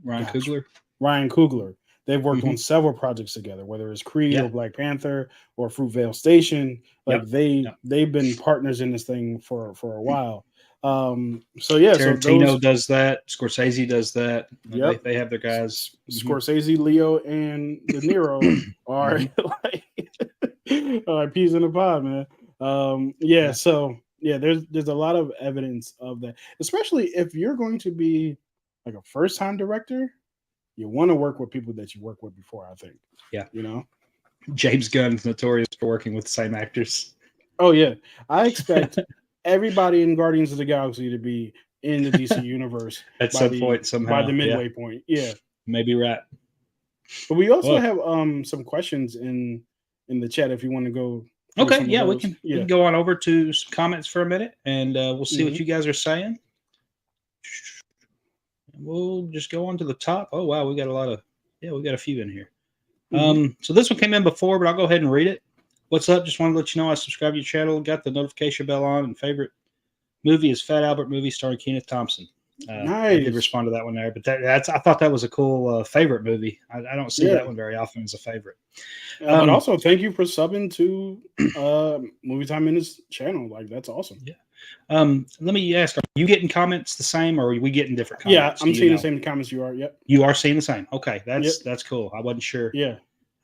Ryan gosh, Coogler. Ryan Coogler. They've worked on Hmm. several projects together, whether it's Creed Yeah. or Black Panther or Fruitvale Station. Like Yep. Yep. they've been partners in this thing for a while. So yeah, so Tarantino those, does that. Scorsese does that. yep. They have their guys. Scorsese, Leo, and De Niro are Hmm. like peas in a pod, man. Yeah, Yeah. so yeah, there's a lot of evidence of that, especially if you're going to be like a first time director. You want to work with people that you worked with before, I think. Yeah. You know? James Gunn is notorious for working with the same actors. Oh yeah. I expect everybody in Guardians of the Galaxy to be in the DC universe At by some the point, by the somehow. Yeah. midway point. Yeah. Maybe right. But we also Well, have some questions in the chat if you want to go through okay. some of Yeah, those. we Yeah. can go on over to some comments for a minute, and we'll see what Hmm. you guys are saying. We'll just go on to the top. Oh wow, we got a lot of we got a few in here. Hmm. So this one came in before, but I'll go ahead and read it. What's up? Just want to let you know I subscribed to your channel, got the notification bell on, and favorite movie is Fat Albert movie starring Kenneth Thompson. I did Nice. respond to that one there, but that's I thought that was a cool favorite movie. I don't see Yeah. that one very often as a favorite. But Um, also thank you for subbing to Movie Time Minutes channel. Like that's awesome. yeah. Let me ask: are you getting comments the same, or are we getting different Yeah, comments? Do I'm you seeing the know? same comments you are. Yep. You are seeing the same. Okay, Yep. that's cool. I wasn't sure Yeah.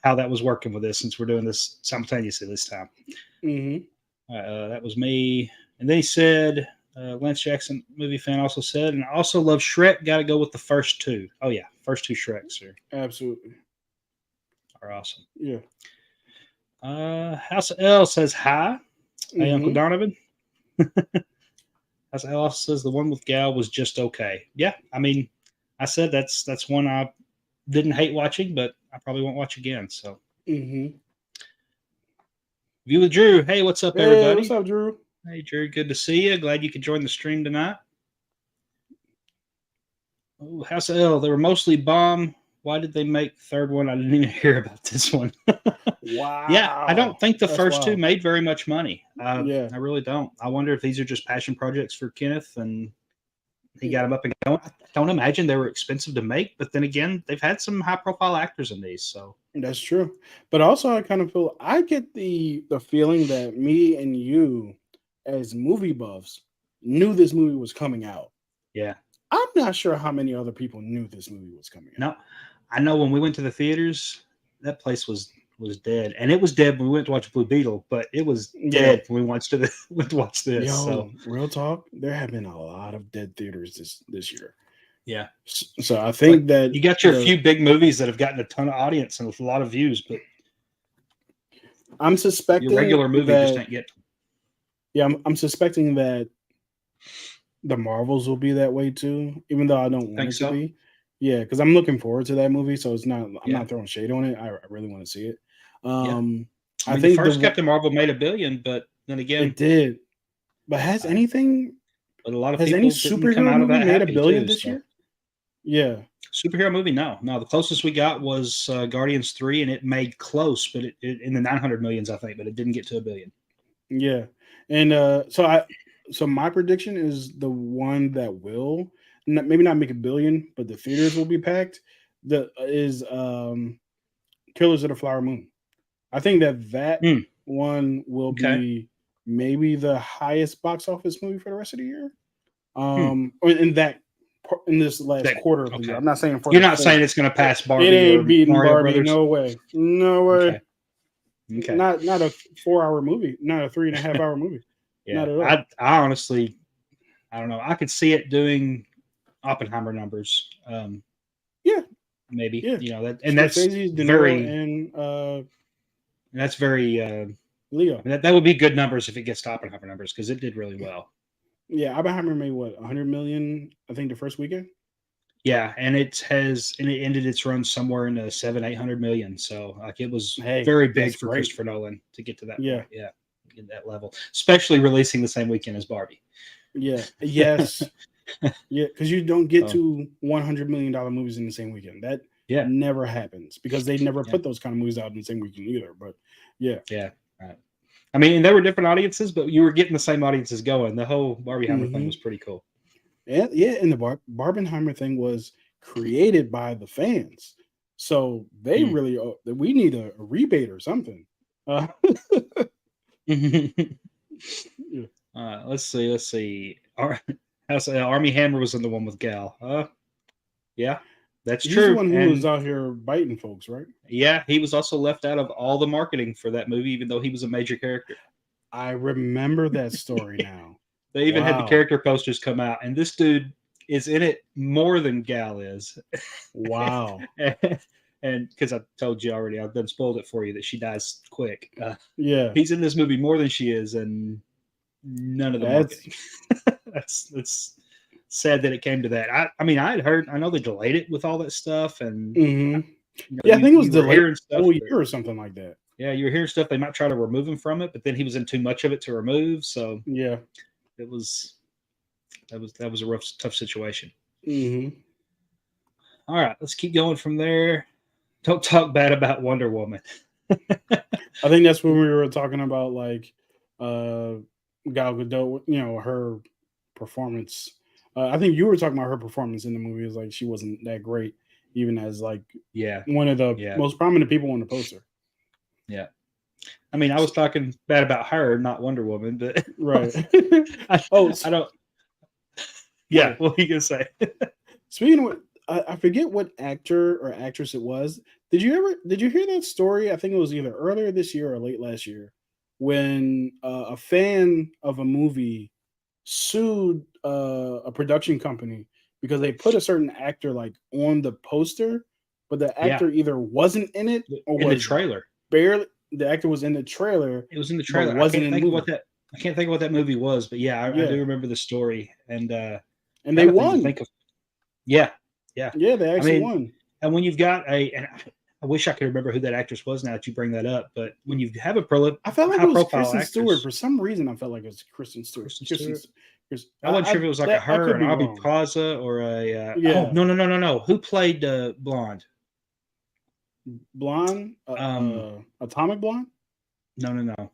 how that was working with this since we're doing this simultaneously this time. Hmm. That was me. And then he said, Lance Jackson movie fan also said, and I also love Shrek. Got to go with the first two. Oh yeah, first two Shreks Absolutely. are awesome. Yeah. House of L says hi. Hey Uncle Hmm. Donovan. House of L also says the one with Gal was just okay. Yeah, I mean, I said that's one I didn't hate watching, but I probably won't watch again. So Hmm. View with Drew. Hey, what's up, Hey, what's everybody? up, Drew? Hey, Drew. Good to see you. Glad you could join the stream tonight. Oh, House of L. They were mostly bomb. Why did they make third one? I didn't even hear about this one. Yeah, I don't Wow, think the that's first two wild. made very much money. Yeah, I really don't. I wonder if these are just passion projects for Kenneth and he got them up and going. I don't imagine they were expensive to make, but then again, they've had some high profile actors in these. So, that's true. But also, I kind of feel I get the feeling that me and you, as movie buffs, knew this movie was coming out. yeah. I'm not sure how many other people knew this movie was coming out. No, I know when we went to the theaters, that place was dead, and it was dead when we went to watch Blue Beetle, but it was Yeah, dead when we went to watch this. So yo, real talk. There have been a lot of dead theaters this year. yeah, So I like think that you got your few big movies that have gotten a ton of audience and a lot of views, but I'm your suspecting regular movie just that. ain't get. Yeah, I'm suspecting that the Marvels will be that way too, even though I don't want Think it to so? be. Yeah, because I'm looking forward to that movie, so it's not. I'm Yeah, not throwing shade on it. I really want to see it. yeah. I I mean, the think first Captain Marvel made $1 billion, but then again, it did. But uh, but a lot of has any people didn't come superhero out of movie that made a happy billion too. this So year? Yeah, superhero movie, no. The closest we got was Guardians 3, and it made close, but it in the 900 millions, I think, but it didn't get to $1 billion. yeah. And so my prediction is the one that will maybe not make a billion, but the theaters will be packed. The is Killers of the Flower Moon. I think that Hmm. one will Okay. be maybe the highest box office movie for the rest of the year. Hmm. Or in this last That quarter of the year. okay. I'm not saying for You're the not full. saying it's going to pass It Barbie ain't or beating Mario Barbie. Brothers. No way. No way. Okay. Okay. Not a 4 hour movie. Not a 3.5 hour movie. Yeah. Not at all. I honestly, I don't know. I could see it doing Oppenheimer numbers. Yeah. Maybe Yeah. that, and Scorsese's De Niro and that's very. Leo. That would be good numbers if it gets to Oppenheimer numbers because it did really well. Yeah, Oppenheimer made what 100 million. I think the first weekend. Yeah, and it ended its run somewhere in the 700-800 million. So like it was Hey, very big that's for great. Christopher Nolan to get to that Yeah. point. Yeah, in that level, especially releasing the same weekend as Barbie. Yeah. Yes. Yeah, because you don't get So to $100 million movies in the same weekend. That yeah, never happens because they never yeah, put those kind of movies out in the same weekend either. But yeah, yeah. Right. I mean, there were different audiences, but you were getting the same audiences going. The whole Barbieheimer thing hmm was pretty cool. and the Barbenheimer thing was created by the fans, so they Hmm. really we need a rebate or something. Yeah. Let's see. Army Hammer was in the one with Gal. Yeah, that's He's the true. one who was And out here biting folks, right? yeah, he was also left out of all the marketing for that movie, even though he was a major character. I remember that story now. They even had the Wow, character posters come out, and this dude is in it more than Gal is. wow, And because I told you already, I've done spoiled it for you that she dies quick. yeah. He's in this movie more than she is, and none of the That's marketing. That's sad that it came to that. I mean, I know they delayed it with all that stuff, and hmm yeah. I think it was you were delayed hearing a stuff whole that year or something like that. yeah, you were hearing stuff they might try to remove him from it, but then he was in too much of it to remove. So Yeah. it was that was a tough situation. hmm All right, let's keep going from there. Don't talk bad about Wonder Woman. I think that's when we were talking about like uh Gal Gadot, her performance. I think you were talking about her performance in the movie. Is like she wasn't that great, even as like Yeah, one of the yeah, most prominent people on the poster. yeah. I mean, I was talking bad about her, not Wonder Woman, but Right. I, oh, I don't. Yeah, right. what are you gonna say? Speaking of what, I forget what actor or actress it was. Did you hear that story? I think it was either earlier this year or late last year when a fan of a movie sued a production company because they put a certain actor like on the poster, but the Yeah, actor either wasn't in it or in the was trailer. barely. The actor was in the trailer It was in the but trailer. wasn't in the movie. I can't think of what that movie was, but yeah, I do Yeah, remember the story. And and they trying to won. think of yeah, yeah. Yeah, they I actually mean, won. and when you've got a, and I wish I could remember who that actress was now that you bring that up. But when you have a I felt like high it was profile Kristen actress, Stewart. For some reason, I felt like it was Kristen Stewart. Kristen Stewart? I wasn't sure if it was like a I her, could an be Aubrey wrong. Plaza, or a. Oh Yeah, no! Who played Blonde? Blonde, Atomic Blonde. No.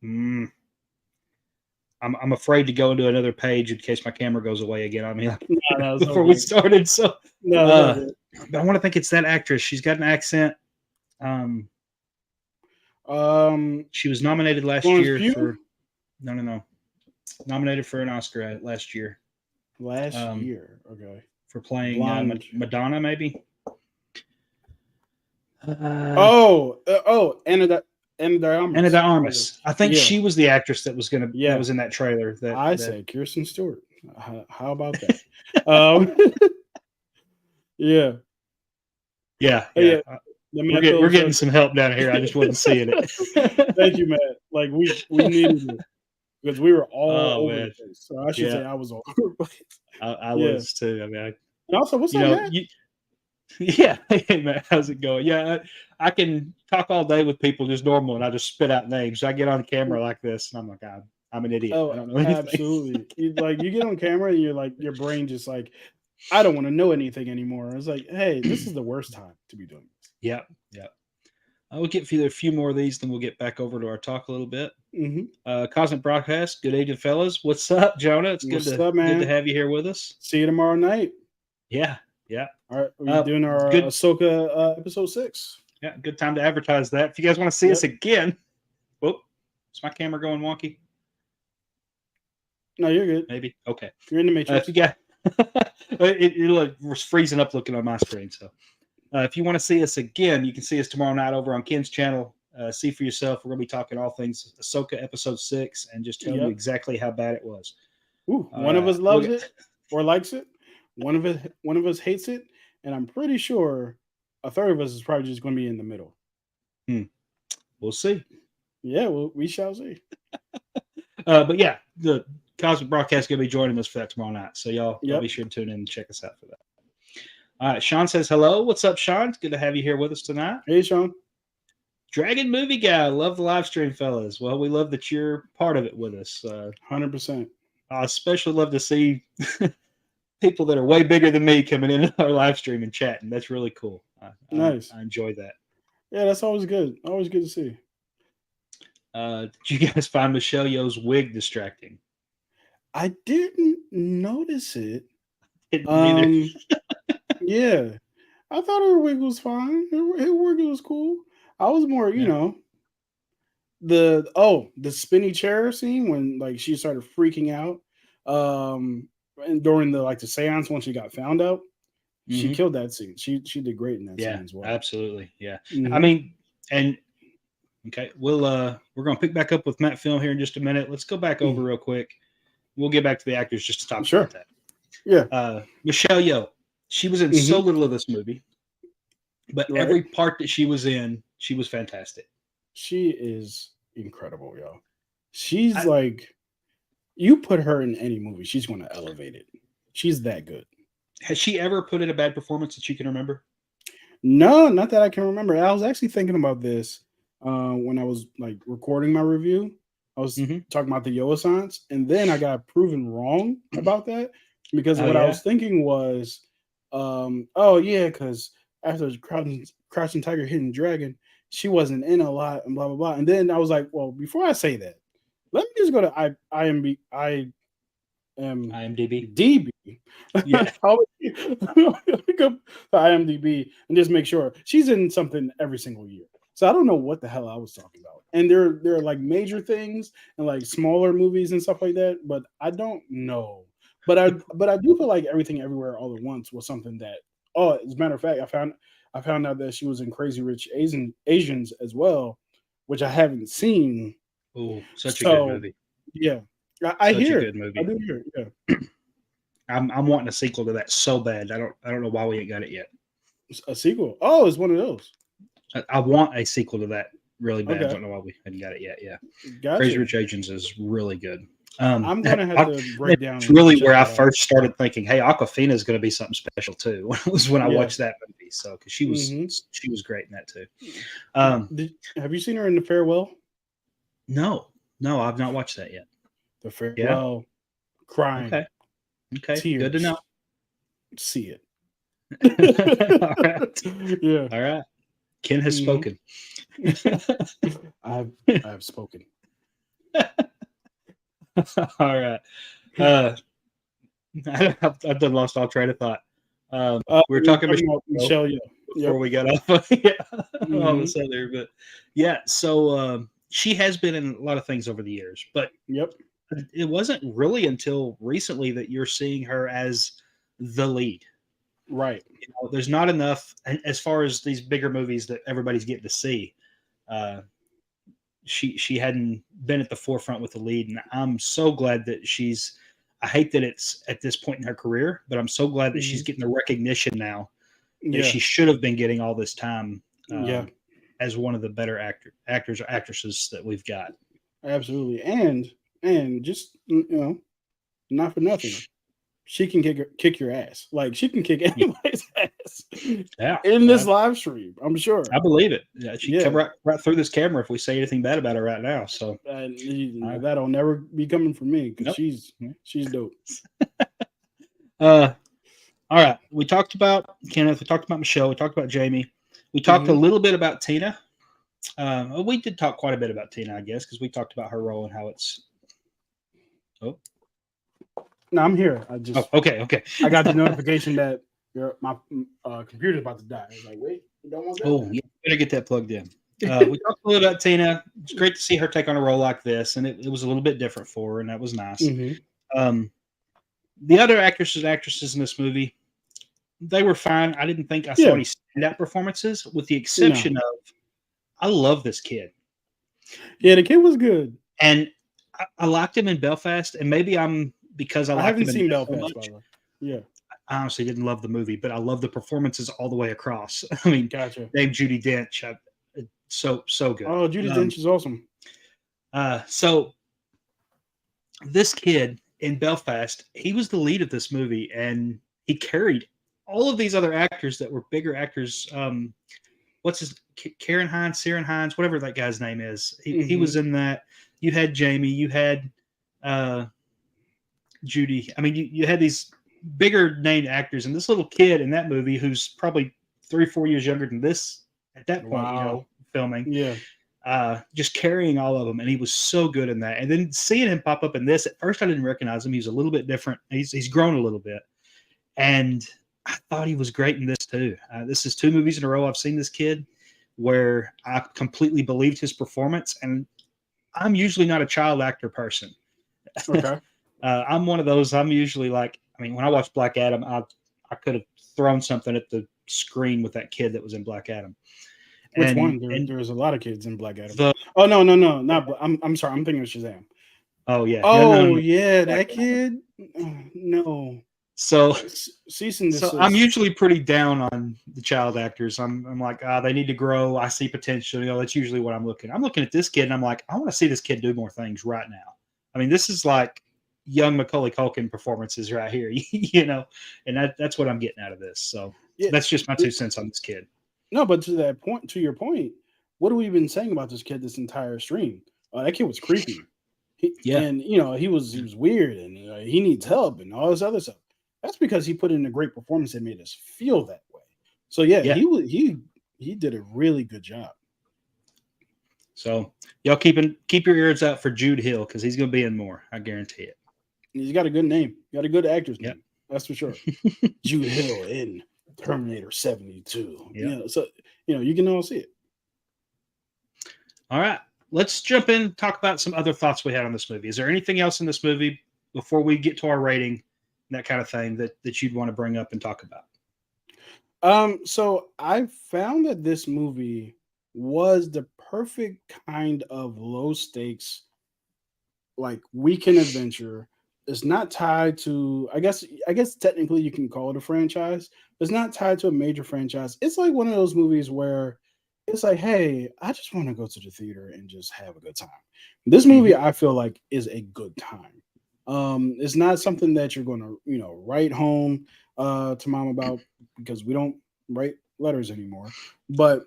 Mm, I'm afraid to go into another page in case my camera goes away again on me No, it's before we okay. started. So No, it's all good. I want to think it's that actress. She's got an accent. She was nominated last Florence year Pugh? for no. Nominated for an Oscar last year. Last year, okay. For playing Blonde. Madonna, maybe. Anna de Armas. I think Yeah. she was the actress that was Yeah. that was in that trailer. I said Kirsten Stewart. How about that? Yeah. Yeah. We're getting some help down here. I just wasn't seeing it. Thank you, Matt. Like we needed it because we were all over man. the place. So I should say I was all over the place. I was too. I mean, and also, what's up, Matt? Yeah, hey man, how's it going? Yeah, I can talk all day with people just normal, and I just spit out names. I get on camera like this, and I'm like, I'm an idiot. Oh, I don't know anything. absolutely. You get on camera, and you're like, your brain just like, I don't want to know anything anymore. It's like, hey, this is the worst time to be doing this. Yeah. I will get a few more of these, then we'll get back over to our talk a little bit. Mm-hmm. Cosmic Broadcast, good evening, fellas. What's up, Jonah? It's good to have you here with us. See you tomorrow night. Yeah. All right, we're doing our Ahsoka episode 6. Yeah, good time to advertise that. If you guys want to see us again, is my camera going wonky? No, you're good. Maybe. Okay. You're in the Matrix. If you got it was freezing up looking on my screen. So if you want to see us again, you can see us tomorrow night over on Ken's channel. See for yourself. We're going to be talking all things Ahsoka episode 6 and just tell you exactly how bad it was. Ooh, one of us loves it or likes it. One of us hates it, and I'm pretty sure a third of us is probably just going to be in the middle. We'll see. Yeah, we shall see. But yeah, the Cosmic Broadcast is going to be joining us for that tomorrow night. So y'all be sure to tune in and check us out for that. All right, Sean says hello. What's up, Sean? It's good to have you here with us tonight. Hey, Sean. Dragon Movie Guy. Love the live stream, fellas. Well, we love that you're part of it with us. 100%. I especially love to see people that are way bigger than me coming into our live stream and chatting. That's really cool. Nice. I enjoy that. Yeah, that's always good. Always good to see. Did you guys find Michelle Yeoh's wig distracting? I didn't notice it. Neither. Yeah, I thought her wig was fine. Her wig was cool. I was more, you know, the spinny chair scene when like she started freaking out. And during the seance when she got found out, she killed that scene. She did great in that scene as well. Absolutely. Yeah. I mean, and okay, we're gonna pick back up with Matt Film here in just a minute. Let's go back over real quick. We'll get back to the actors just to talk about that. Yeah. Michelle Yeoh, she was in so little of this movie, but every part that she was in, she was fantastic. She is incredible, yo. She's you put her in any movie, she's going to elevate it. She's that good. Has she ever put in a bad performance that you can remember? No, not that I can remember. I was actually thinking about this when I was recording my review. I was talking about the Yeoh science, and then I got proven wrong about that because what I was thinking was, because after Crouching Tiger, Hidden Dragon, she wasn't in a lot and blah blah blah. And then I was like, well, before I say that, let me just go to IMDb. DB. Yeah. I'll pick up the IMDb and just make sure she's in something every single year. So I don't know what the hell I was talking about. And there are like major things and like smaller movies and stuff like that, but I don't know. But I do feel like Everything Everywhere All at Once was something that as a matter of fact, I found out that she was in Crazy Rich Asians as well, which I haven't seen. Oh, such a good movie. Yeah. I hear a good movie. I do hear it. Yeah. I'm wanting a sequel to that so bad. I don't know why we ain't got it yet. A sequel? Oh, it's one of those. I want a sequel to that really bad. Okay. I don't know why we hadn't got it yet. Yeah. Gotcha. Crazy Rich Asians is really good. I'm gonna have to break down. It's really where I first started thinking, hey, Aquafina is going to be something special too. Was when I watched that movie. So because Hmm. she was great in that too. Um, Have you seen her in The Farewell? no, no, I've not watched that yet. The Yeah. Farewell, crying, Okay. Okay. Good to know. tears. See All right. it. Yeah. All right. Ken has Hmm. spoken. I have spoken. All right. Uh, I've done lost all train of thought. We were We were talking talking about Michelle Michelle. Yeah. before Yep. we got off. Yeah, all of a Hmm. sudden there, but yeah. So she has been in a lot of things over the years, but Yep. it wasn't really until recently that you're seeing her as the lead. Right. There's not enough as far as these bigger movies that everybody's getting to see. Uh, she hadn't been at the forefront with the lead, and I'm so glad that she's. I hate that it's at this point in her career, but I'm so glad that Hmm. she's getting the recognition now that Yeah. she should have been getting all this time Yeah. as one of the better actors or actresses that we've got. Absolutely. And just not for nothing. She can kick your ass. Like she can kick Yeah, anybody's ass yeah, in this live stream. I'm sure. I believe it. Yeah, she come Yeah. right through this camera if we say anything bad about her right now. So And uh, that'll never be coming from me because nope. she's dope. Uh, all right. We talked about Kenneth. We talked about Michelle. We talked about Jamie. We talked a Hmm. little bit about Tina. We did talk quite a bit about Tina, I guess, because we talked about her role and how it's. Oh, No, I'm here. oh, okay. I got the notification that my computer's about to die. I was like, wait, you don't want that? Oh, yeah, better get that plugged in. We talked a little about Tina. It's great to see her take on a role like this, and it was a little bit different for her, and that was nice. Hmm. Um, the other actresses in this movie, they were fine. I didn't think I saw Yeah. any standout performances, with the No. exception of I love this kid, Yeah, the kid was good. and I liked him in Belfast, and maybe I'm because I I liked haven't him in seen this so Belfast, by much. the way. Yeah. I honestly didn't love the movie, but I love the performances all the way across. I mean, Gotcha. Dame Judi Dench, so good. Oh, Judy Dench is awesome. So this kid in Belfast, he was the lead of this movie, and he carried all of these other actors that were bigger actors. What's his Ciarán Hinds, whatever that guy's name is. He Hmm. was in that. You had Jamie, you had uh, Judy. I mean, you had these bigger named actors, and this little kid in that movie who's probably 3 or 4 years younger than this at that point, Wow. filming. Yeah. Just carrying all of them, and he was so good in that. And then seeing him pop up in this, at first I didn't recognize him. He's a little bit different. He's grown a little bit, and I thought he was great in this too. This is 2 movies in a row I've seen this kid where I completely believed his performance, and I'm usually not a child actor person. Okay. I'm one of those. I'm usually like, I mean, when I watched Black Adam, I could have thrown something at the screen with that kid that was in Black Adam, Which and one? and There's a lot of kids in Black Adam. the Oh no, not. I'm sorry. I'm thinking of Shazam. oh yeah, Oh no, yeah, Black that Adam. kid. No. So Cease and So I'm desist. usually pretty down on the child actors. I'm like, they need to grow. I see potential. That's usually what I'm looking. I'm looking at this kid, and I'm like, I want to see this kid do more things right now. I mean, this is like young Macaulay Culkin performances right here, and that's what I'm getting out of this. So Yeah. that's just my 2 cents on this kid. No, but to your point, what have we been saying about this kid this entire stream? That kid was creepy. Yeah, He was weird, and he needs help and all this other stuff. That's because he put in a great performance that made us feel that way. So yeah, yeah. he did a really good job. So y'all keep your ears out for Jude Hill because he's going to be in more. I guarantee it. He's got a good name. Got a good actor's Yep. name. That's for sure. Jude Hill in Terminator 72. Yep. So you can all see it. All right, let's jump in and talk about some other thoughts we had on this movie. Is there anything else in this movie before we get to our rating and that kind of thing that you'd want to bring up and talk about? So I found that this movie was the perfect kind of low stakes, like weekend adventure. It's not tied to, I guess technically you can call it a franchise. It's not tied to a major franchise. It's like one of those movies where it's like, hey, I just want to go to the theater and just have a good time. This movie, I feel like, is a good time. It's not something that you're going to, write home to mom about, because we don't write letters anymore. But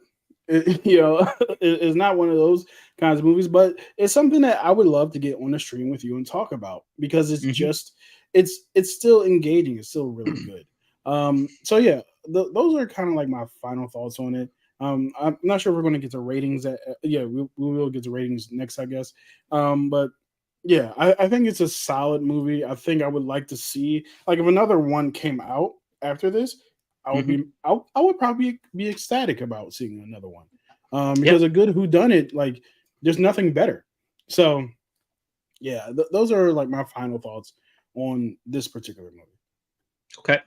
you know, it's not one of those kinds of movies. But it's something that I would love to get on the stream with you and talk about because it's Hmm. just it's still engaging. It's still really good. So yeah, those are kind of like my final thoughts on it. I'm not sure if we're going to get to ratings. Yeah, we will get to ratings next, I guess. But yeah, I think it's a solid movie. I think I would like to see like if another one came out after this, Hmm. I would probably be ecstatic about seeing another one. Yep. Because a good whodunit, like there's nothing better. So yeah, those are like my final thoughts on this particular movie. Okay.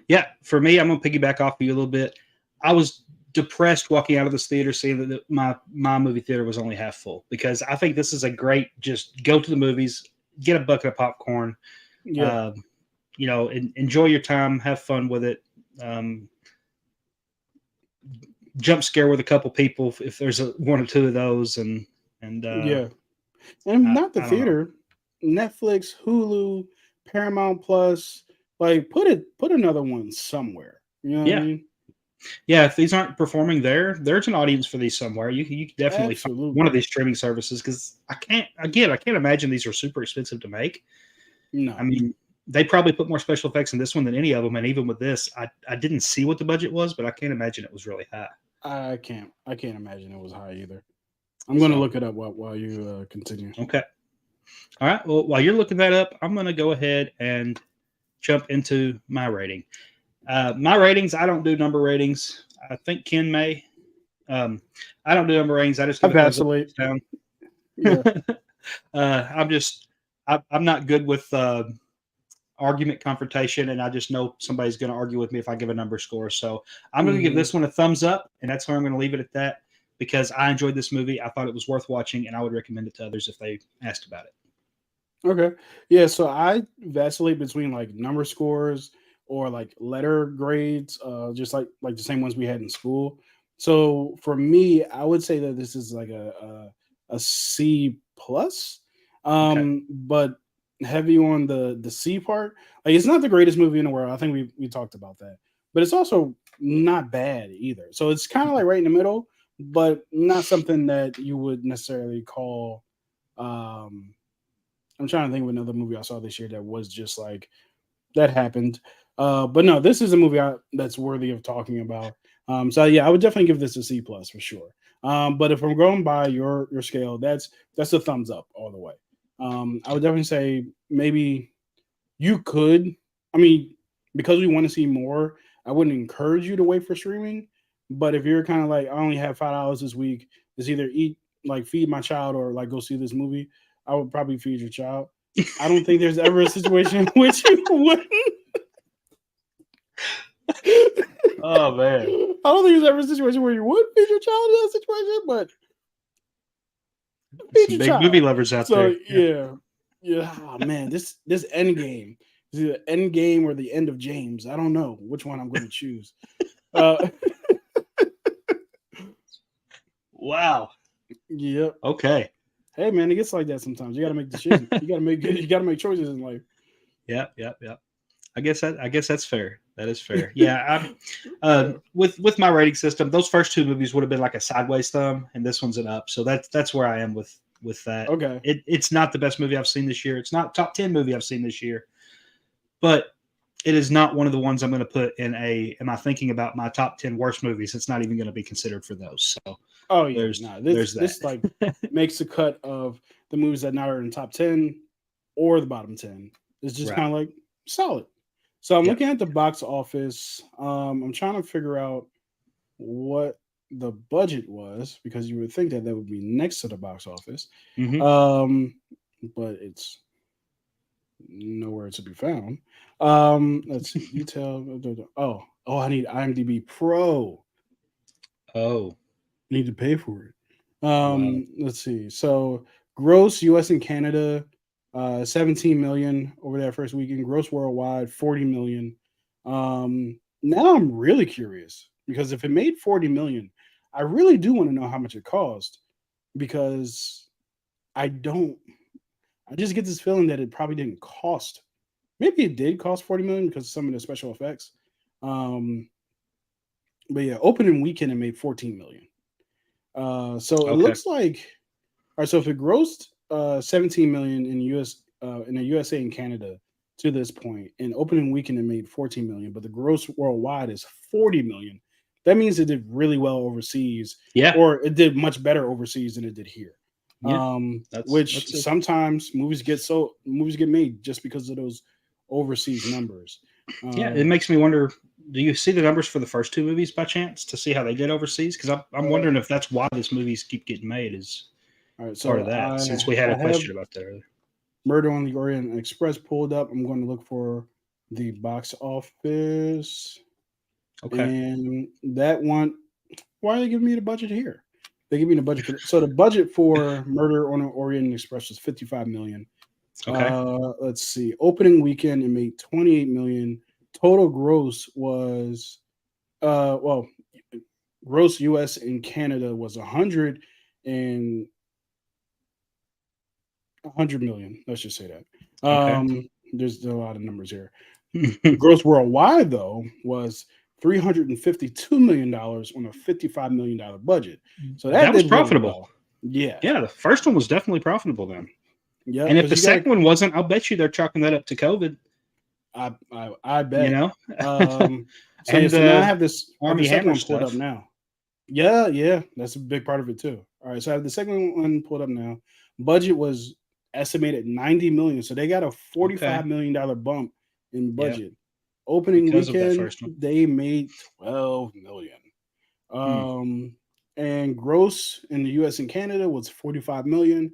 Yeah. For me, I'm gonna piggyback off of you a little bit. I was depressed walking out of this theater seeing that my movie theater was only half full because I think this is a great just go to the movies, get a bucket of popcorn, Yeah, uh, enjoy your time, have fun with it. Um, Jump scare with a couple people if there's one or two of those, and yeah, and not the I don't know. theater, Netflix, Hulu, Paramount Plus, like put another one somewhere. You know what I Yeah, mean? yeah. If these aren't performing there, there's an audience for these somewhere. You can definitely find one of Absolutely. these streaming services because I can't imagine these are super expensive to make. I No, mean, they probably put more special effects in this one than any of them, and even with this, I didn't see what the budget was, but I can't imagine it was really high. I can't imagine it was high either. I'm gonna So look it up while you continue. okay, all right. Well, while you're looking that up, I'm going to go ahead and jump into my rating. My ratings, I don't do number ratings. I think Ken may. Um, I don't do number ratings. I just I give a thumbs up, vacillate. thumbs Yeah. down. I'm just, I'm not good with argument confrontation, and I just know somebody's going to argue with me if I give a number score. So I'm going to give Hmm. this one a thumbs up, and that's where I'm going to leave it at that because I enjoyed this movie. I thought it was worth watching, and I would recommend it to others if they asked about it. Okay. Yeah. So I vacillate between like number scores or like letter grades, just like the same ones we had in school. So for me, I would say that this is like a C plus, Okay. but heavy on the C part. Like it's not the greatest movie in the world. I think we talked about that, but it's also not bad either. So it's kind of like right in the middle, but not something that you would necessarily call. Um, I'm trying to think of another movie I saw this year that was just like that happened. But no, this is a movie that's worthy of talking about. So yeah, I would definitely give this a C plus for sure. But if I'm going by your scale, that's a thumbs up all the way. I would definitely say maybe you could. I mean, because we want to see more, I wouldn't encourage you to wait for streaming. But if you're kind of like, I only have $5 this week, it's either eat like feed my child or like go see this movie. I would probably feed your child. I don't think there's ever a situation in which you wouldn't. Oh man, I don't think there's ever a situation where you would feed your child in that situation, but feed some your big movie child. lovers out So there. Yeah. yeah, yeah. Oh man, this end game is either end game or the end of James. I don't know which one I'm going to choose. Uh, Wow. yep. Okay. Hey man, it gets like that sometimes. You got to make decisions. You got to make choices in life. Yep. Yep. Yep. I guess that's fair. That is fair. Yeah. Yeah. With my rating system, those first two movies would have been like a sideways thumb, and this one's an up. So that's where I am with that. Okay. It's not the best movie I've seen this year. It's not top 10 movie I've seen this year, but it is not one of the ones I'm going to put in a. Am I thinking about my top 10 worst movies? It's not even going to be considered for those. So Oh yeah. there's Nah. there's that. This like makes the cut of the movies that now are in top 10 or the bottom 10. It's just Right. kind of like solid. So I'm Yep. looking at the box office. I'm trying to figure out what the budget was because you would think that that would be next to the box office, Hmm. um, but it's nowhere to be found. Let's see detail. Oh, I need IMDb Pro. Oh I need to pay for it. wow. Let's see. So gross U.S. and Canada, 17 million over that first weekend. Gross worldwide, 40 million. Now I'm really curious because if it made 40 million, I really do want to know how much it cost because I don't. I just get this feeling that it probably didn't cost. Maybe it did cost 40 million because of some of the special effects. Um, but yeah, opening weekend it made 14 million. So it Okay. looks like, all right. So if it grossed 17 million in in the USA and Canada to this point, and opening weekend it made 14 million, but the gross worldwide is 40 million. That means it did really well overseas, Yeah. or it did much better overseas than it did here. Yeah. Which That's sometimes movies get made just because of those overseas numbers. yeah. It makes me wonder. Do you see the numbers for the first two movies by chance to see how they did overseas? Because I'm wondering if that's why these movies keep getting made is All right, part so of that. Since we had I a have question about that earlier. Murder on the Orient Express pulled up. I'm going to look for the box office, Okay. and that one. Why are they giving me the budget here? They give me the budget. So the budget for Murder on the Orient Express was 55 million. Okay. Let's see. Opening weekend it made 28 million. Total gross was well, gross US and Canada was 100 million. Let's just say that. Okay. There's a lot of numbers here. Gross worldwide though was $352 million on a $55 million budget. So that That was did really profitable. well. Yeah. Yeah, the first one was definitely profitable then. Yeah. And if Because the you got second one wasn't, I'll bet you they're chalking that up to COVID. I You bet. know, So yeah, and so now I have this I have the Army second Hammer one pulled up stuff. now. Yeah, that's a big part of it too. All right, so I have the second one pulled up now. Budget was estimated 90 million. So they got a Okay. $45 million bump in Yeah, budget. Opening because of that weekend, first one. they made 12 million. Hmm. And gross in the US and Canada was 45 million.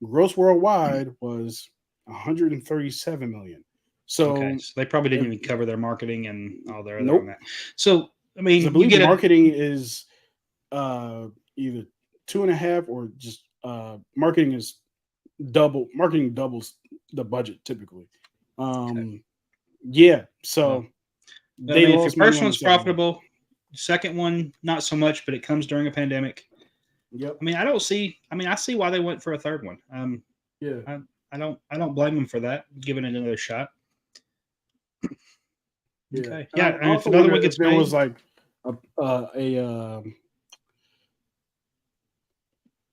Gross worldwide was 137 million. Okay, So so they probably didn't if, even cover their marketing and all their other on nope. that. So I Because I mean, you believe get a marketing is either two and a half or just marketing doubles the budget typically. okay. Um yeah, Well, so I they mean, if your lost money first on the one's second one. profitable, second one not so much, but it comes during a pandemic. Yep. I mean, I don't see. I mean, I see why they went for a third one. Yeah. I, I don't blame them for that, giving it another shot. Yeah. Okay, And I yeah, and if also another wonder one if gets there was made, like a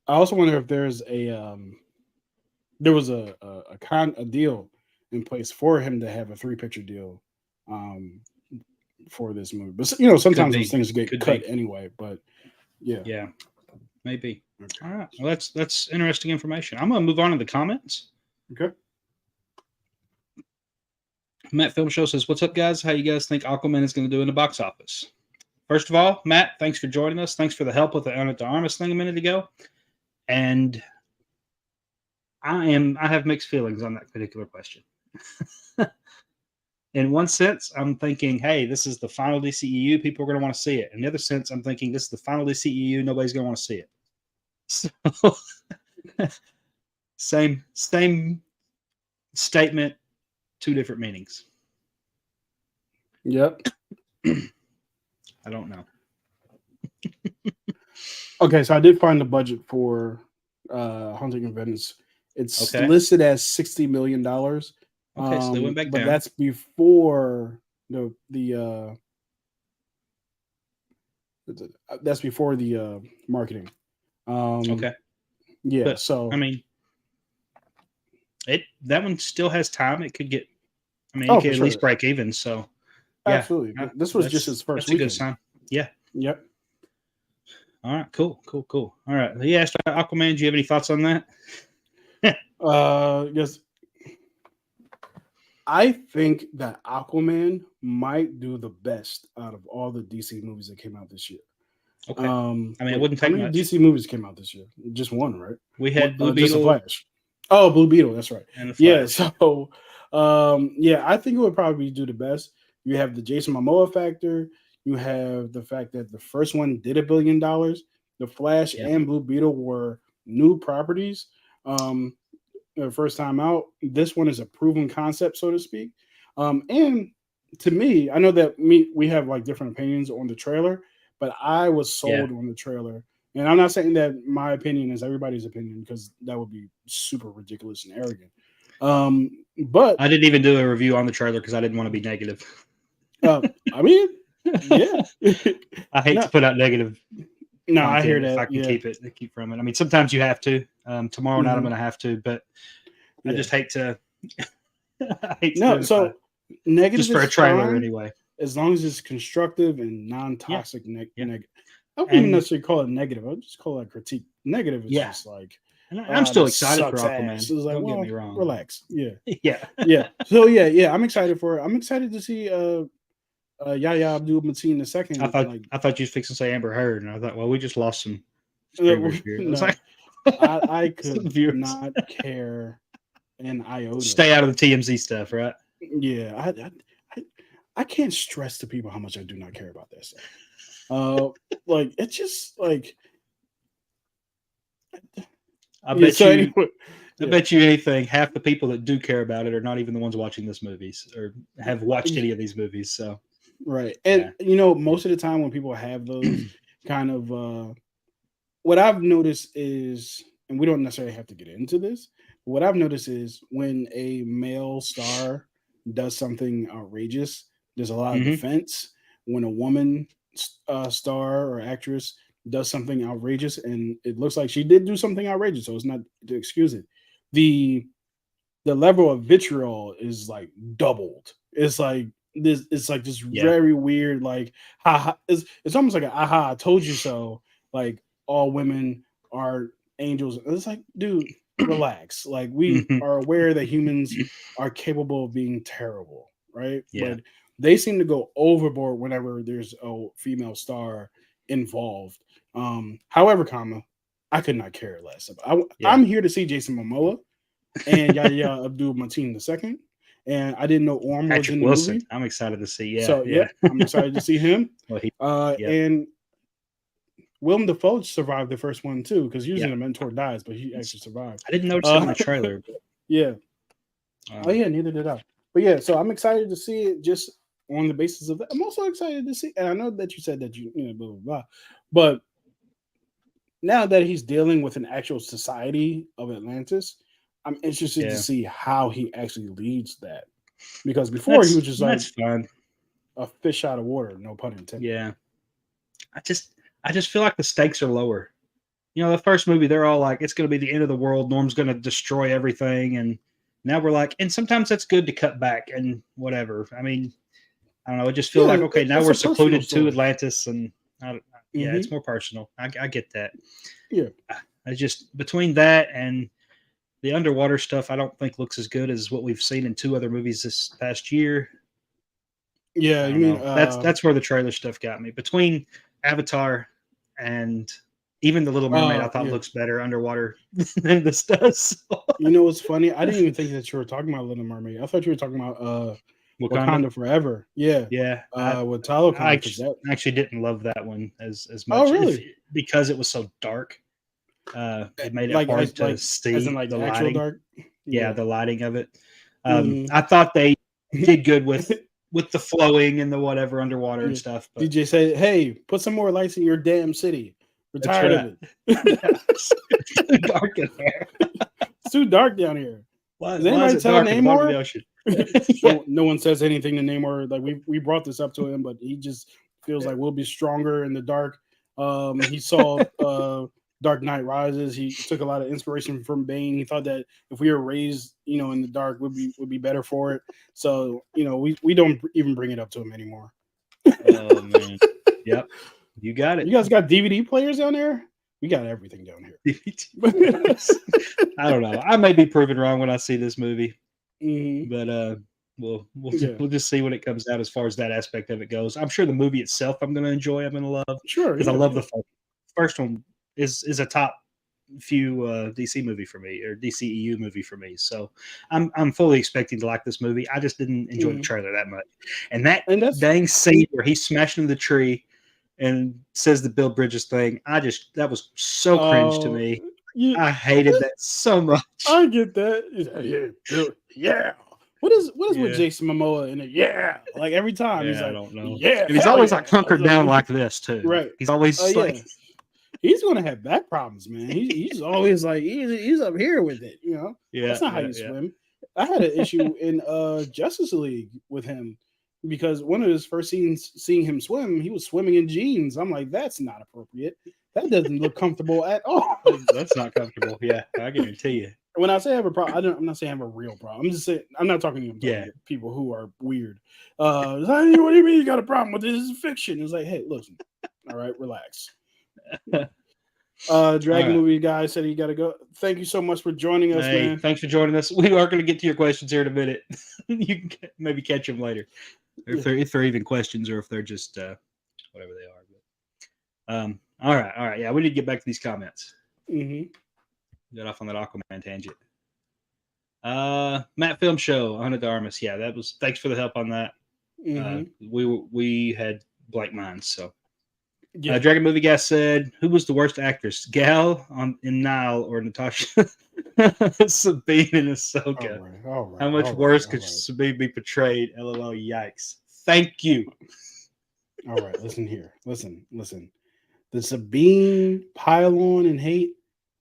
I also wonder if there's there was a deal in place for him to have a three picture deal um for this movie. But could sometimes those be, things get could cut be, anyway. But yeah. yeah, maybe. Okay. All right, well, that's interesting information. I'm gonna move on to the comments. Okay. Matt Film Show says, "What's up, guys? How you guys think Aquaman is going to do in the box office?" First of all, Matt, thanks for joining us. Thanks for the help with the Ana de Armas thing a minute ago. And I have mixed feelings on that particular question. In one sense, I'm thinking, hey, this is the final DCEU. People are going to want to see it. In the other sense, I'm thinking this is the final DCEU. Nobody's going to want to see it. So, same statement, two different meanings. Yep. I don't know. Okay, so I did find the budget for Hunting in Venice. It's Okay. listed as $60 million. Okay, so they went back But down. that's before the that's before the marketing. Okay. Yeah, But so I mean, that one still has time. It could get. I mean, it oh, could for at least sure. break even. So, yeah, Absolutely. This was just his first that's a good weekend. sign. Yeah. Yep. All right. Cool. All right. He asked Aquaman. Do you have any thoughts on that? Yes. I think that Aquaman might do the best out of all the DC movies that came out this year. Okay. I mean, it Wait, wouldn't how take many much. DC movies came out this year? Just one, right? We had Blue Just a Beetle Flash. Oh, Blue Beetle. That's right. and the Yeah. Flash. So, yeah, I think it would probably do the best. You have the Jason Momoa factor. You have the fact that the first one did $1 billion. The Flash Yeah. and Blue Beetle were new properties. The first time out. This one is a proven concept, so to speak. And to me, I know that we have like different opinions on the trailer, but I was sold on the trailer. And I'm not saying that my opinion is everybody's opinion because that would be super ridiculous and arrogant. But I didn't even do a review on the trailer because I didn't want to be negative. I mean, Yeah. I hate No, to put out negative no, I hear content if that. I can Yeah. keep from it. I mean, sometimes you have to. Tomorrow night I'm Hmm. going to have to, but I Yeah. just hate to. I hate to do No, it if I so negative just for a is trailer fine anyway. as long as it's constructive and Yeah, non-toxic. yeah, I wouldn't even and necessarily call it negative. I would just call it critique. Negative is yeah, just like, and I'm oh, still this excited for sucks ass. Aquaman. It's like, Don't get well, me wrong. relax. Yeah. Yeah, Yeah. So yeah, I'm excited for it. I'm excited to see Yahya Abdul Mateen the second. Like, I thought you was fixing to say Amber Heard, and I thought, well, we just lost some subscribers here. I was no, like, I some could viewers. not care an iota. Stay out of the TMZ stuff, right? Yeah, I, I can't stress to people how much I do not care about that stuff. Like it's just like I yeah. bet So you. anyway, I yeah, bet you anything. Half the people that do care about it are not even the ones watching this movies or have watched any of these movies. So right. yeah, And most of the time when people have those kind of what I've noticed is, and we don't necessarily have to get into this, but what I've noticed is when a male star does something outrageous, there's a lot of hmm defense. When a woman star or actress does something outrageous, and it looks like she did do something outrageous, so it's not to excuse it. The the level of vitriol is like doubled. It's like this. It's like this yeah, very weird. Like, ha, it's almost like a aha, I told you so. Like all women are angels. It's like, dude, relax. Like we hmm are aware that humans are capable of being terrible, right? yeah, But they seem to go overboard whenever there's a female star involved. However, I could not care less. yeah. I'm here to see Jason Momoa and Yahya Abdul Mateen II. And I didn't know Orm was Patrick in the Wilson. movie. I'm excited to see. Yeah, So, yeah. yep, I'm excited to see him. Well, he. Yep, And Willem Dafoe survived the first one too, because usually yep. the mentor dies, but he actually survived. I didn't notice it in Uh, the trailer. yeah. But, Oh, yeah, neither did I. But yeah, so I'm excited to see it just on the basis of that. I'm also excited to see, and I know that you said that blah, blah, blah. But now that he's dealing with an actual society of Atlantis, I'm interested to yeah, see how he actually leads that. Because before he was just like that's fun. a fish out of water, no pun intended. Yeah, I just I just feel like the stakes are lower. You know, the first movie, they're all like, it's going to be the end of the world. Norm's going to destroy everything. And now we're like, and sometimes that's good to cut back and whatever. I mean, I don't know. It just feels Yeah, like, okay, now it's we're a personal secluded to story. Atlantis. And yeah, it's Hmm. more personal. I get that. Yeah, I just, between that and the underwater stuff, I don't think looks as good as what we've seen in two other movies this past year. yeah. I You don't mean know. That's where the trailer stuff got me. Between Avatar and even the Little Mermaid, I thought yeah. looks better underwater than this does. You know what's funny? I didn't even think that you were talking about Little Mermaid. I thought you were talking about Wakanda, Wakanda Forever. Yeah, yeah, with Tyler I Khan because that. actually didn't love that one as Oh, much if really? because it was so dark. It made it hard to As in see like the actual lighting. dark. Yeah, Yeah. the lighting of it. Hmm. I thought they did good with the flowing and the whatever underwater and Yeah. stuff, but DJ said, "Hey, put some more lights in your damn city. We're that's tired of right. it. Yeah, it's too dark in there. It's too dark down here." Does Why is anybody it tell dark at the bottom of the Namor? ocean? Yeah, No one says anything to Namor. Like we brought this up to him, but he just feels like we'll be stronger in the dark. He saw Dark Knight Rises. He took a lot of inspiration from Bane. He thought that if we were raised, in the dark, would be better for it. So we don't even bring it up to him anymore. oh man. Yep. You got it. You guys got DVD players down there? We got everything down here. I don't know. I may be proven wrong when I see this movie, Mhm. but we'll Yeah, we'll just see when it comes out as far as that aspect of it goes. I'm sure the movie itself I'm going to enjoy. I'm going to love sure. because I Yeah, love yeah. the first one is a top few DC movie for me or DCEU movie for me. So I'm fully expecting to like this movie. I just didn't enjoy the Mhm. trailer that much, and that And that's dang scene where he's smashing the tree and says the Bill Bridges thing. That was so cringe to uh, me. yeah. I hated that so much. I get that. Yeah, Bill, yeah. What is with Yeah. Jason Momoa in it? Yeah, like every time he's Yeah, I like, don't know. yeah, And he's hell always yeah. like I was hunkered down like, like this too. right. He's always Yeah. like, He's gonna have back problems, man. He's always like he's up here with it. yeah, That's not how yeah, you yeah. swim. I had an issue in Justice League with him. because one of his first scenes seeing him swim, he was swimming in jeans. I'm like, that's not appropriate. That doesn't look comfortable at all. That's not comfortable. Yeah, I guarantee you. When I say I have a problem, I'm not saying I have a real problem. I'm just saying I'm not talking to you. I'm talking Yeah. to people who are weird. It's like, what do you mean you got a problem with this? This is fiction. It's like, hey, listen, all right, relax. Dragon right. movie guy said he got to go. Thank you so much for joining us, Hey, man. thanks for joining us. We are going to get to your questions here in a minute. You can maybe catch them later, or if they're even questions, or if they're just whatever they are. But, all right. Yeah, we need to get back to these comments. Got off on that Aquaman tangent. Matt Film Show, Ana de Armas. Yeah, that was. Thanks for the help on that. We had blank minds. So, Dragon Movie Guy said, "Who was the worst actress, Gal in Nile or Natasha Sabine in Ahsoka? All right, How much worse could Sabine be portrayed? LOL. Yikes. Thank you. All right, listen here. Listen. The Sabine pile on and hate,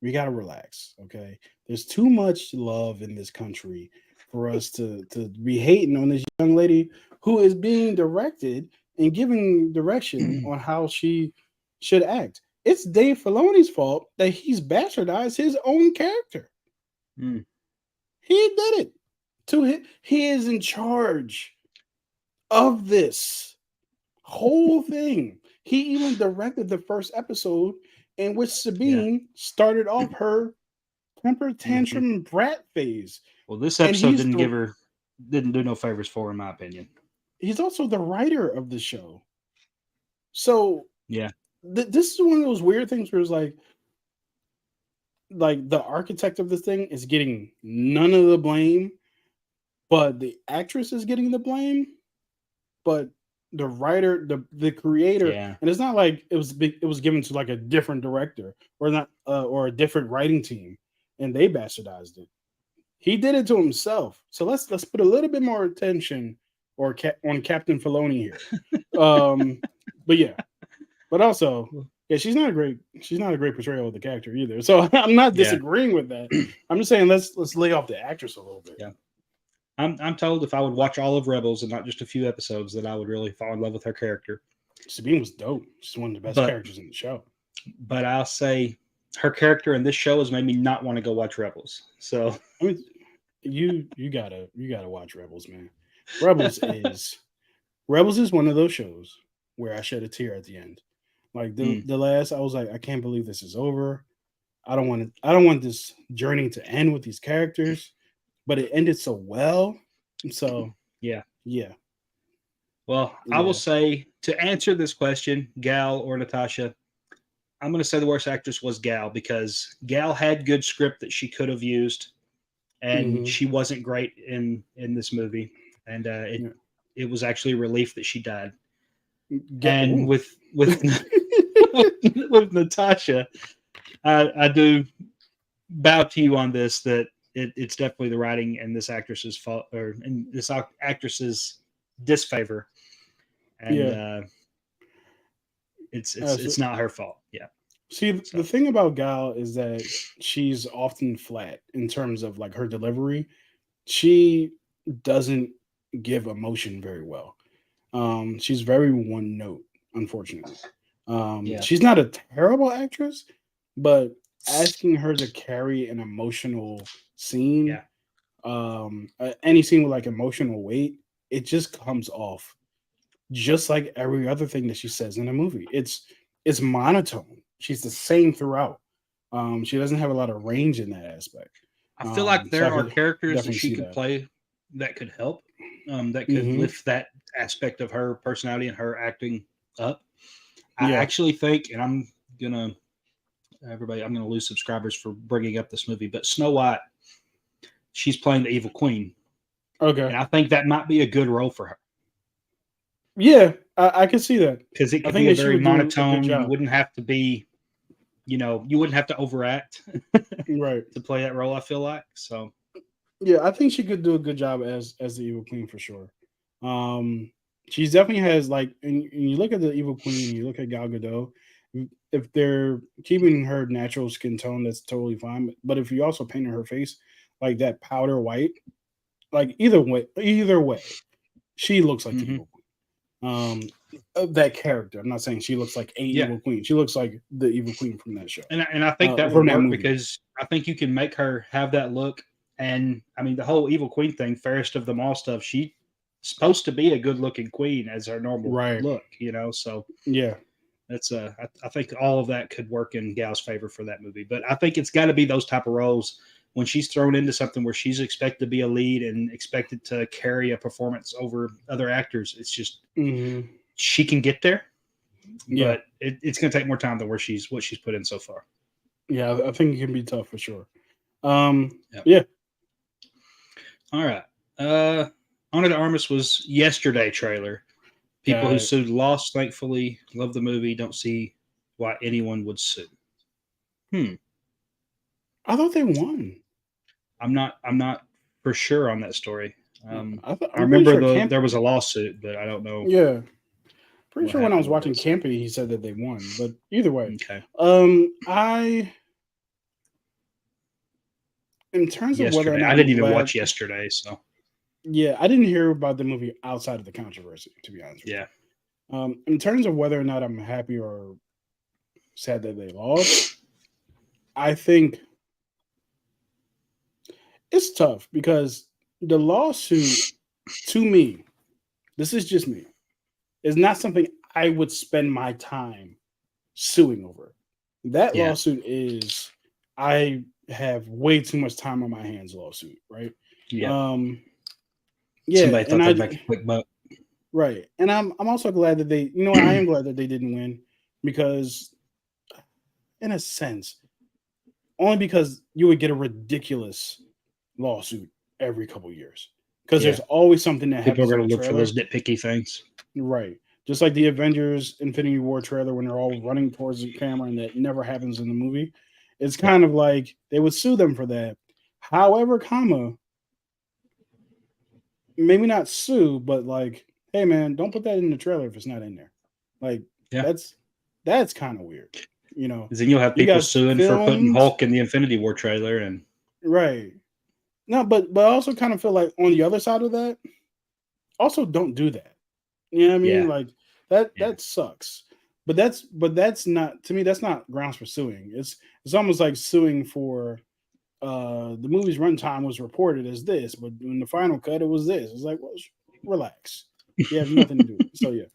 we gotta relax. Okay. There's too much love in this country for us to be hating on this young lady who is being directed and giving direction on how she should act. It's Dave Filoni's fault that he's bastardized his own character. Mm. He did it. He is in charge of this whole thing. He even directed the first episode in which Sabine started off her temper tantrum brat phase. Well, this episode didn't do no favors for her, in my opinion. He's also the writer of the show. So yeah, this is one of those weird things where it's like the architect of this thing is getting none of the blame, but the actress is getting the blame. But the writer, the creator, and it's not like it was given to like a different director or a different writing team, and they bastardized it. He did it to himself. So let's put a little bit more attention on Captain Filoni here. But yeah, but also, yeah, she's not a great portrayal of the character either. So I'm not disagreeing with that. I'm just saying let's lay off the actress a little bit. Yeah. I'm told if I would watch all of Rebels and not just a few episodes, that I would really fall in love with her character. Sabine was dope. She's one of the best characters in the show. But I'll say her character in this show has made me not want to go watch Rebels. So I mean, you gotta watch Rebels, man. Rebels is one of those shows where I shed a tear at the end. Like the last, I was like, I can't believe this is over. I don't want this journey to end with these characters. But it ended so well. So yeah. Well, I will say, to answer this question, Gal or Natasha, I'm going to say the worst actress was Gal, because Gal had good script that she could have used, and she wasn't great in this movie, and it was actually a relief that she died. And with with Natasha, I do bow to you on this, that it's definitely the writing and this actress's fault, or in this actress's disfavor, and it's not her fault. Yeah. See, the thing about Gal is that she's often flat in terms of like her delivery. She doesn't give emotion very well. She's very one note, unfortunately. She's not a terrible actress, but asking her to carry an emotional scene, any scene with like emotional weight, it just comes off just like every other thing that she says in a movie. It's monotone. She's the same throughout. She doesn't have a lot of range in that aspect. I feel like there are characters that she could play that could help, that could lift that aspect of her personality and her acting up. I actually think, and I'm gonna lose subscribers for bringing up this movie, but Snow White, she's playing the evil queen. Okay. And I think that might be a good role for her. Yeah, I can see that. Because it could be a very monotone. You wouldn't have to be, you wouldn't have to overact right to play that role, I feel like. So yeah, I think she could do a good job as the evil queen for sure. She definitely has, like, and you look at the evil queen, you look at Gal Gadot, if they're keeping her natural skin tone, that's totally fine. But if you also painted her face like that powder white, like either way, She looks like the Mhm. evil queen. Of that character. I'm not saying she looks like a Yeah. evil queen. She looks like the evil queen from that show. And I think that would From that work movie. because I think you can make her have that look. And I mean, the whole evil queen thing, fairest of them all stuff. She's supposed to be a good looking queen as her normal Right. look, So Yeah. that's I think all of that could work in Gal's favor for that movie. But I think it's got to be those type of roles when she's thrown into something where she's expected to be a lead and expected to carry a performance over other actors. It's just she can get there, Yeah. but it's going to take more time than what she's put in so far. Yeah, I think it can be tough for sure. Yep. Yeah. All right. Honor to Armas was yesterday trailer. People who Got it. sued lost, thankfully. Love the movie. Don't see why anyone would sue. I thought they won. I'm not for sure on that story. I I'm pretty remember sure there was a lawsuit, but I don't know. Yeah. Pretty what sure when I was happened with watching this. Campy, he said that they won. But either way. Okay. In terms of whether or Yesterday, not I didn't I'm even glad, watch yesterday, so yeah, I didn't hear about the movie outside of the controversy, to be honest with yeah. you. In terms of whether or not I'm happy or sad that they lost, I think it's tough because the lawsuit, to me, this is just me, is not something I would spend my time suing over. That Yeah. lawsuit is, I have way too much time on my hands lawsuit, right? Yeah. Yeah, Somebody thought and they'd make a quick buck. right, and I'm also glad that they, I am glad that they didn't win because, in a sense, only because you would get a ridiculous lawsuit every couple years because Yeah. there's always something that People are happens in going the to look for trailer. those nitpicky things. Right. Just like the Avengers Infinity War trailer when they're all running towards the camera and that never happens in the movie. It's kind of like they would sue them for that. However, maybe not sue, but like, hey man, don't put that in the trailer if it's not in there. Like that's kind of weird. Then you'll have You people guys suing for putting filmed Hulk in the Infinity War trailer and right. No, but I also kind of feel like on the other side of that, also don't do that. You know what I mean? Yeah. Like that sucks. But that's not, to me, that's not grounds for suing. It's almost like suing for the movie's runtime was reported as this, but in the final cut it was this. It's like, well, relax. You have nothing to do with it. So yeah.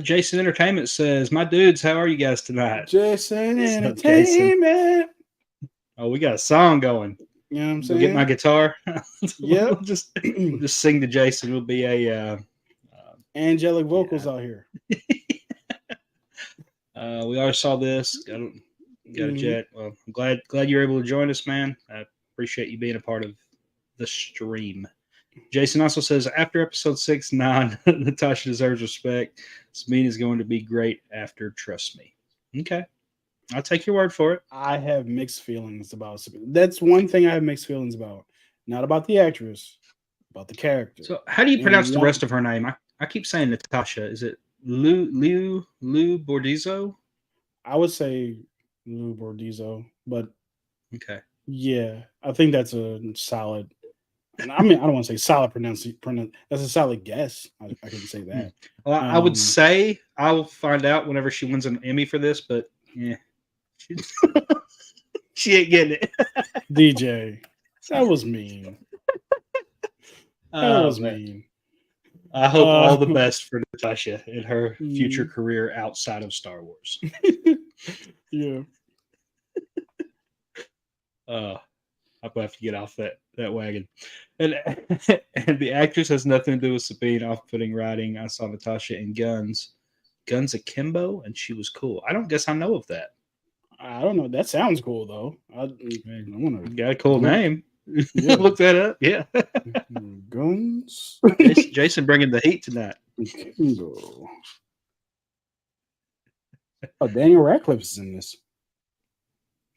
Jason Entertainment says, "My dudes, how are you guys tonight?" Jason What's up, Jason? Entertainment. Oh, we got a song going. You know what I'm Go saying? get my guitar. Yep. we'll just sing to Jason. It'll be a angelic vocals out here. We already saw this. Got a jet. Well, I'm glad you're able to join us, man. I appreciate you being a part of the stream. Jason also says, after episode 6-9, Natasha deserves respect. Sabine is going to be great after. Trust me. Okay. I'll take your word for it. I have mixed feelings about Sabine. That's one thing I have mixed feelings about. Not about the actress, about the character. So how do you pronounce the rest of her name? I keep saying Natasha. Is it Lou Bordizzo? I would say Lou Bordizzo, but okay. Yeah, I think that's a solid. I mean, I don't want to say solid pronunciation. That's a solid guess. I can say that. Well, I would say I'll find out whenever she wins an Emmy for this, but yeah, she ain't getting it. DJ, that was mean. That was mean. I hope all the best for Natasha in her future career outside of Star Wars. Yeah. I'll have to get off that wagon. And the actress has nothing to do with Sabine off-putting writing. I saw Natasha in Guns Akimbo, and she was cool. I don't guess I know of that. I don't know. That sounds cool though. I want to. Got a cool name. Yeah. Look that up. Yeah. Guns. Jason bringing the heat tonight. Akimbo. Oh, Daniel Radcliffe is in this.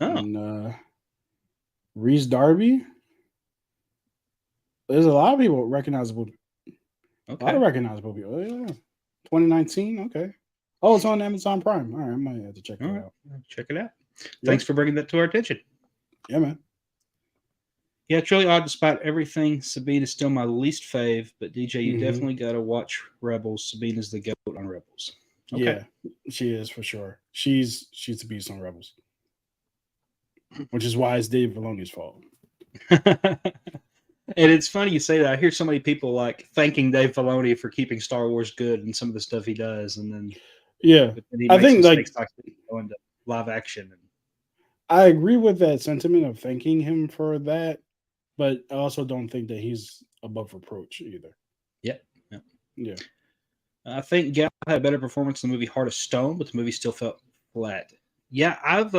Oh. And Reese Darby. There's a lot of people recognizable. Okay. A lot of recognizable people. Oh, yeah. 2019. Okay. Oh, it's on Amazon Prime. All right, I might have to check it out. Check it out. Thanks for bringing that to our attention. Yeah, man. Yeah, it's really odd. Despite everything, Sabine is still my least fave. But DJ, you Hmm. definitely got to watch Rebels. Sabine is the goat on Rebels. Okay. Yeah, she is for sure. She's the beast on Rebels, which is why it's Dave Filoni's fault. And it's funny you say that. I hear so many people like thanking Dave Filoni for keeping Star Wars good and some of the stuff he does, and then Yeah, but then he I makes think like mistakes like going to live action. And I agree with that sentiment of thanking him for that, but I also don't think that he's above reproach either. yeah, yeah. Yeah. I think Gal had a better performance in the movie Heart of Stone, but the movie still felt flat. Yeah, I've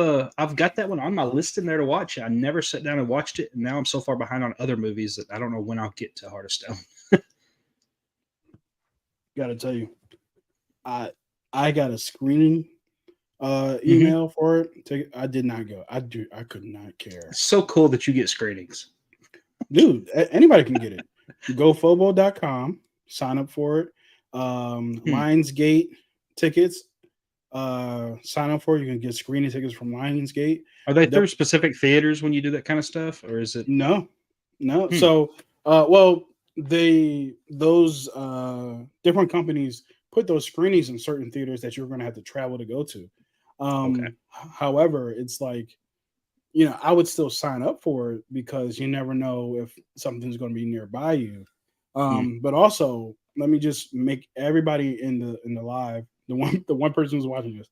got that one on my list in there to watch. I never sat down and watched it, and now I'm so far behind on other movies that I don't know when I'll get to Heart of Stone. Got to tell you, I I got a screening Mm-hmm. email for it. I did not go. I could not care. It's so cool that you get screenings. Dude, anybody can get it. GoFobo.com, sign up for it. Hmm. Lionsgate tickets, sign up for it. You can get screening tickets from Lionsgate. Are they That through specific theaters when you do that kind of stuff, or is it? No, no. Hmm. So, well, those different companies put those screenings in certain theaters that you're going to have to travel to go to. Okay. However, it's like, I would still sign up for it because you never know if something's going to be nearby you. Hmm. But also, let me just make everybody in the live, the one person who's watching this,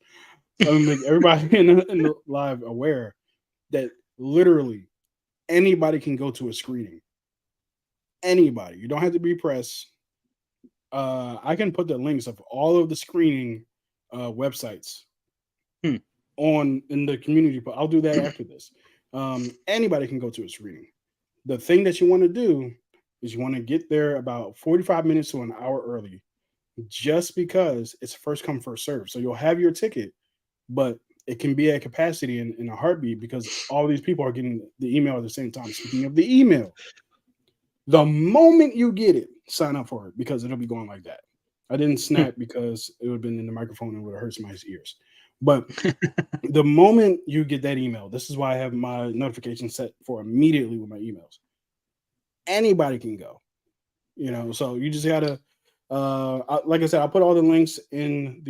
let me make everybody in the live aware that literally anybody can go to a screening. Anybody. You don't have to be press. I can put the links of all of the screening websites Hmm. on in the community. But I'll do that after this. Anybody can go to a screening. The thing that you want to do is you want to get there about 45 minutes to an hour early, just because it's first come first serve. So you'll have your ticket, but it can be at capacity in a heartbeat because all these people are getting the email at the same time. Speaking of the email, the moment you get it, sign up for it because it'll be going like that. I didn't Hmm. snap because it would have been in the microphone and would have hurt somebody's ears. But the moment you get that email, this is why I have my notification set for immediately with my emails. Anybody can go, so you just gotta, like I said, I'll put all the links in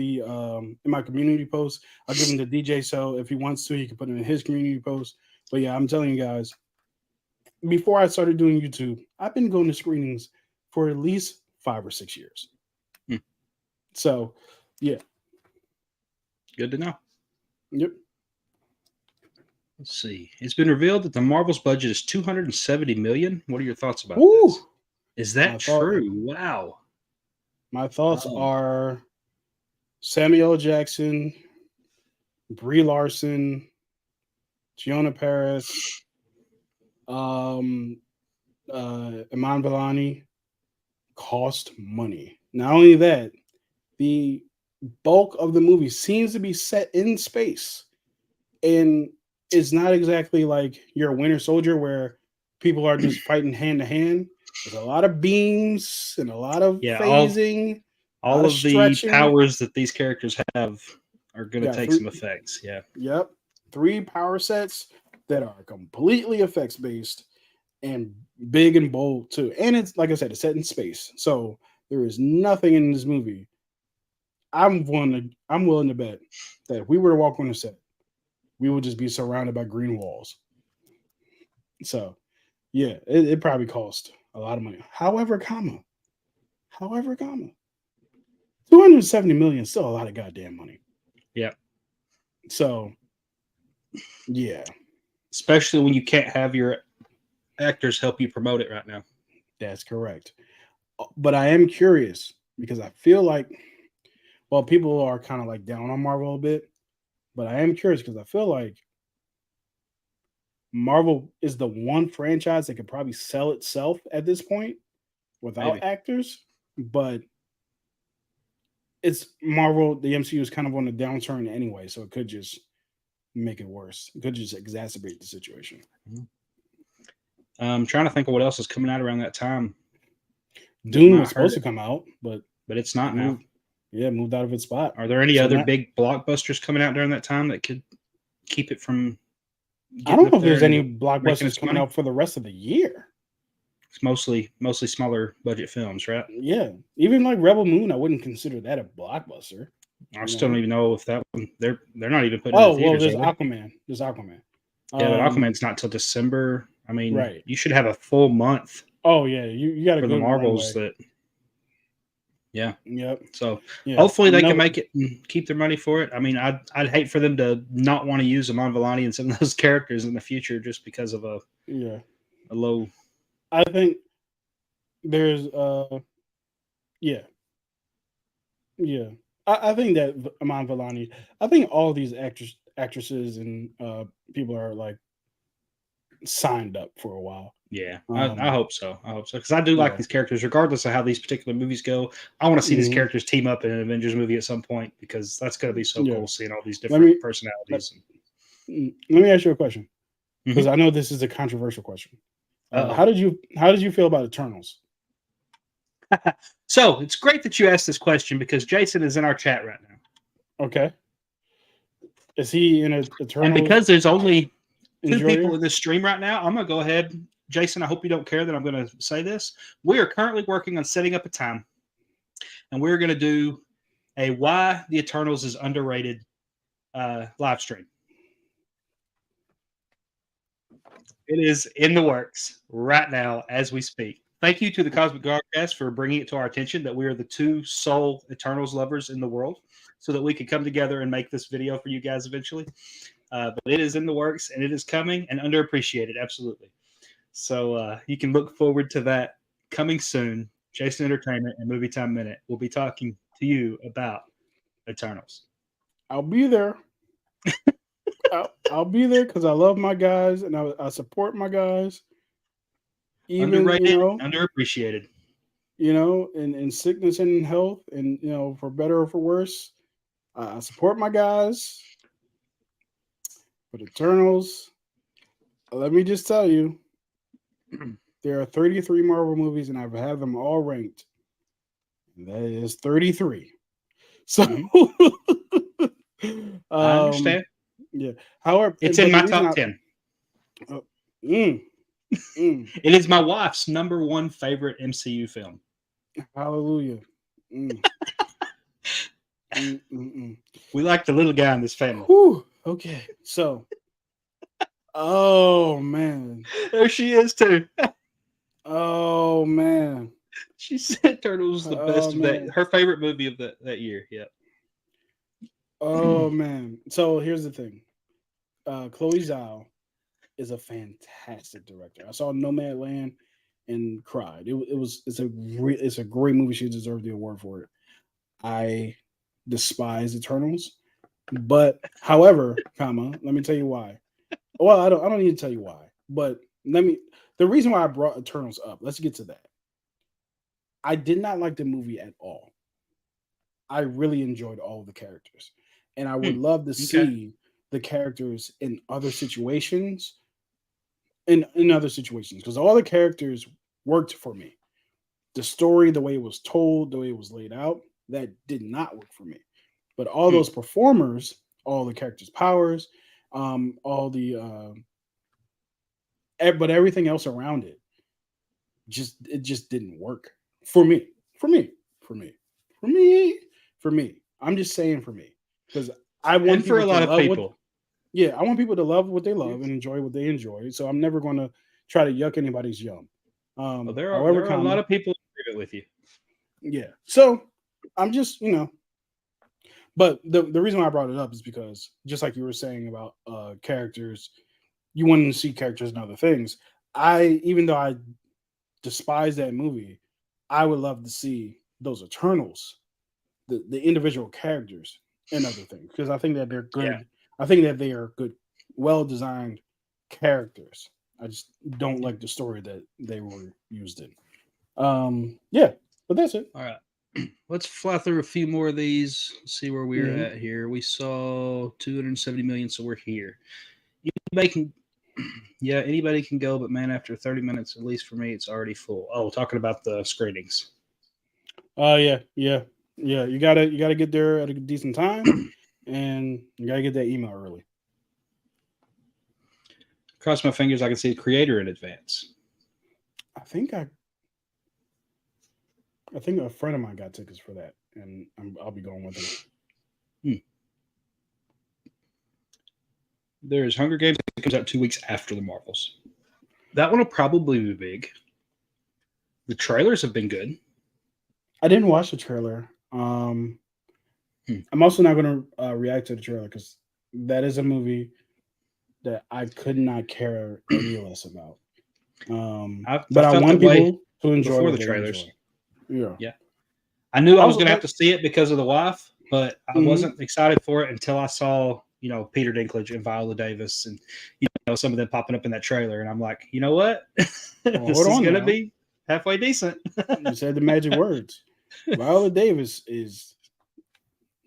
my community post. I'll give him to DJ, so if he wants to, he can put it in his community post. But yeah, I'm telling you guys, before I started doing YouTube, I've been going to screenings for at least 5 or 6 years. Hmm. So, yeah, Good to know. yep. Let's see. It's been revealed that the Marvel's budget is 270 million. What are your thoughts about Woo! this? Is My that thought, true? Wow. my thoughts Um, are Samuel L. Jackson, Brie Larson, Giona Paris, um, Iman Vellani cost money. Not only that, the bulk of the movie seems to be set in space, and it's not exactly like you're a Winter Soldier where people are just fighting hand to hand. There's a lot of beams and a lot of yeah, phasing, a lot all of of the stretching. powers that these characters have are going You to got take three, some effects. Yeah. yep, three power sets that are completely effects based and big and bold too. And it's like I said, it's set in space, so there is nothing in this movie. I'm willing to bet that if we were to walk on the set, we would just be surrounded by green walls. So yeah, it probably cost a lot of money. However, 270 million is still a lot of goddamn money. Yeah. So yeah, Especially when you can't have your actors help you promote it right now. that's correct. But I am curious because I feel like, well, people are kind of like down on Marvel a bit, but I am curious because I feel like Marvel is the one franchise that could probably sell itself at this point without Maybe. actors. But it's Marvel, the MCU is kind of on a downturn anyway, so it could just make it worse. It could just exacerbate the situation. Mhm. I'm trying to think of what else is coming out around that time. I've Dune was not heard supposed it, to come out, but but it's not now. moved, yeah, moved out of its spot. Are there any So other now, big blockbusters coming out during that time that could keep it from I getting don't up know if there there's any and making blockbusters its coming money? out for the rest of the year. It's mostly smaller budget films, right? Yeah, even like Rebel Moon, I wouldn't consider that a blockbuster. I You still don't know. even know if that one they're not even putting it in Oh well, theaters, there's are they? Aquaman. There's Aquaman. Yeah, but Um, Aquaman's not till December. I mean, right. you should have a full month Oh yeah, you got a for the good Marvels runway. that yeah. Yep. So Yeah. hopefully they can No. make it and keep their money for it. I mean, I'd hate for them to not want to use Amon Vellani and some of those characters in the future just because of Yeah. a low. I think there's yeah. Yeah. I think that Aman Vellani, I think all these actresses and people are like signed up for a while. Yeah, I Um hope so. I hope so because I do like yeah. these characters, regardless of how these particular movies go. I want to see these Mhm. characters team up in an Avengers movie at some point because that's going to be so Yeah. cool seeing all these Let different me let, personalities. let me ask you a question because Mm-hmm. I know this is a controversial question. Uh How did you feel about Eternals? oh. So it's great that you asked this question because Jason is in our chat right now, Okay. Is he in and Eternals because there's only two people enjoyer? in this stream right now, I'm gonna go ahead. Jason, I hope you don't care that I'm going to say this. We are currently working on setting up a time, and we're going to do a Why the Eternals is Underrated live stream. It is in the works right now as we speak. Thank you to the Cosmic Godcast for bringing it to our attention that we are the two sole Eternals lovers in the world so that we could come together and make this video for you guys eventually. But it is in the works and it is coming and underappreciated, absolutely. So you can look forward to that coming soon. Jason Entertainment and Movie Time Minute will be talking to you about Eternals. I'll be there. I'll be there because I love my guys and I support my guys. Even Underrated, underappreciated. in sickness and in health, and for better or for worse, I support my guys. But Eternals, let me just tell you, there are 33 Marvel movies, and I've had them all ranked. And that is 33. So, I understand. yeah. However, It's in but the my reason top 10. uh, mm, mm, It is my wife's number one favorite MCU film. hallelujah. Mm, mm, mm, mm. We like the little guy in this family. Whew, okay, so, oh man, There she is too. oh man, She said Turtles was the oh best of that. man, Her favorite movie of that year. Yeah. oh man. So here's the thing. Chloe Zhao is a fantastic director. I saw Nomadland and cried. It's a great movie. She deserved the award for it. I despise Eternals, but however, let me tell you why. Well, I don't need to tell you why, but the reason why I brought Eternals up. Let's get to that. I did not like the movie at all. I really enjoyed all of the characters, and I would love to Okay. see the characters in other situations. In other situations, because all the characters worked for me. The story, the way it was told, the way it was laid out, that did not work for me. But all those performers, all the characters' powers, all the but everything else around it, just didn't work for me. For me. For me. For me. For me. I'm just saying for me because I want And for people a to lot of love what. people. Yeah, I want people to love what they love and enjoy what they enjoy. So I'm never going to try to yuck anybody's yum. Well, there However, are a lot of people in agreement with you. yeah. So I'm just, but the reason why I brought it up is because just like you were saying about characters, you wanted to see characters and other things. Even though I despise that movie, I would love to see those Eternals, the individual characters and other things because I think that they're good. Yeah. I think that they are good, well designed characters. I just don't like the story that they were used in. Yeah, but that's it. All right. Let's fly through a few more of these. See where we're Mm-hmm. at here. We saw 270 million, so we're here. Anybody can, yeah, anybody can go, but man, after 30 minutes, at least for me, it's already full. Oh, talking about the screenings. Yeah. You gotta get there at a decent time, and you gotta get that email early. Cross my fingers I can see the creator in advance. I think a friend of mine got tickets for that, and I'll be going with him. There's Hunger Games that comes out 2 weeks after the Marvels. That one will probably be big. The trailers have been good. I didn't watch the trailer. I'm also not going to react to the trailer because that is a movie that I could not care any less about. But I want people to enjoy before the trailers. Yeah. I knew I was going to have to see it because of the wife, but I wasn't excited for it until I saw, Peter Dinklage and Viola Davis and, some of them popping up in that trailer. And I'm like, you know what? This is going to be halfway decent. You said the magic words. Viola Davis is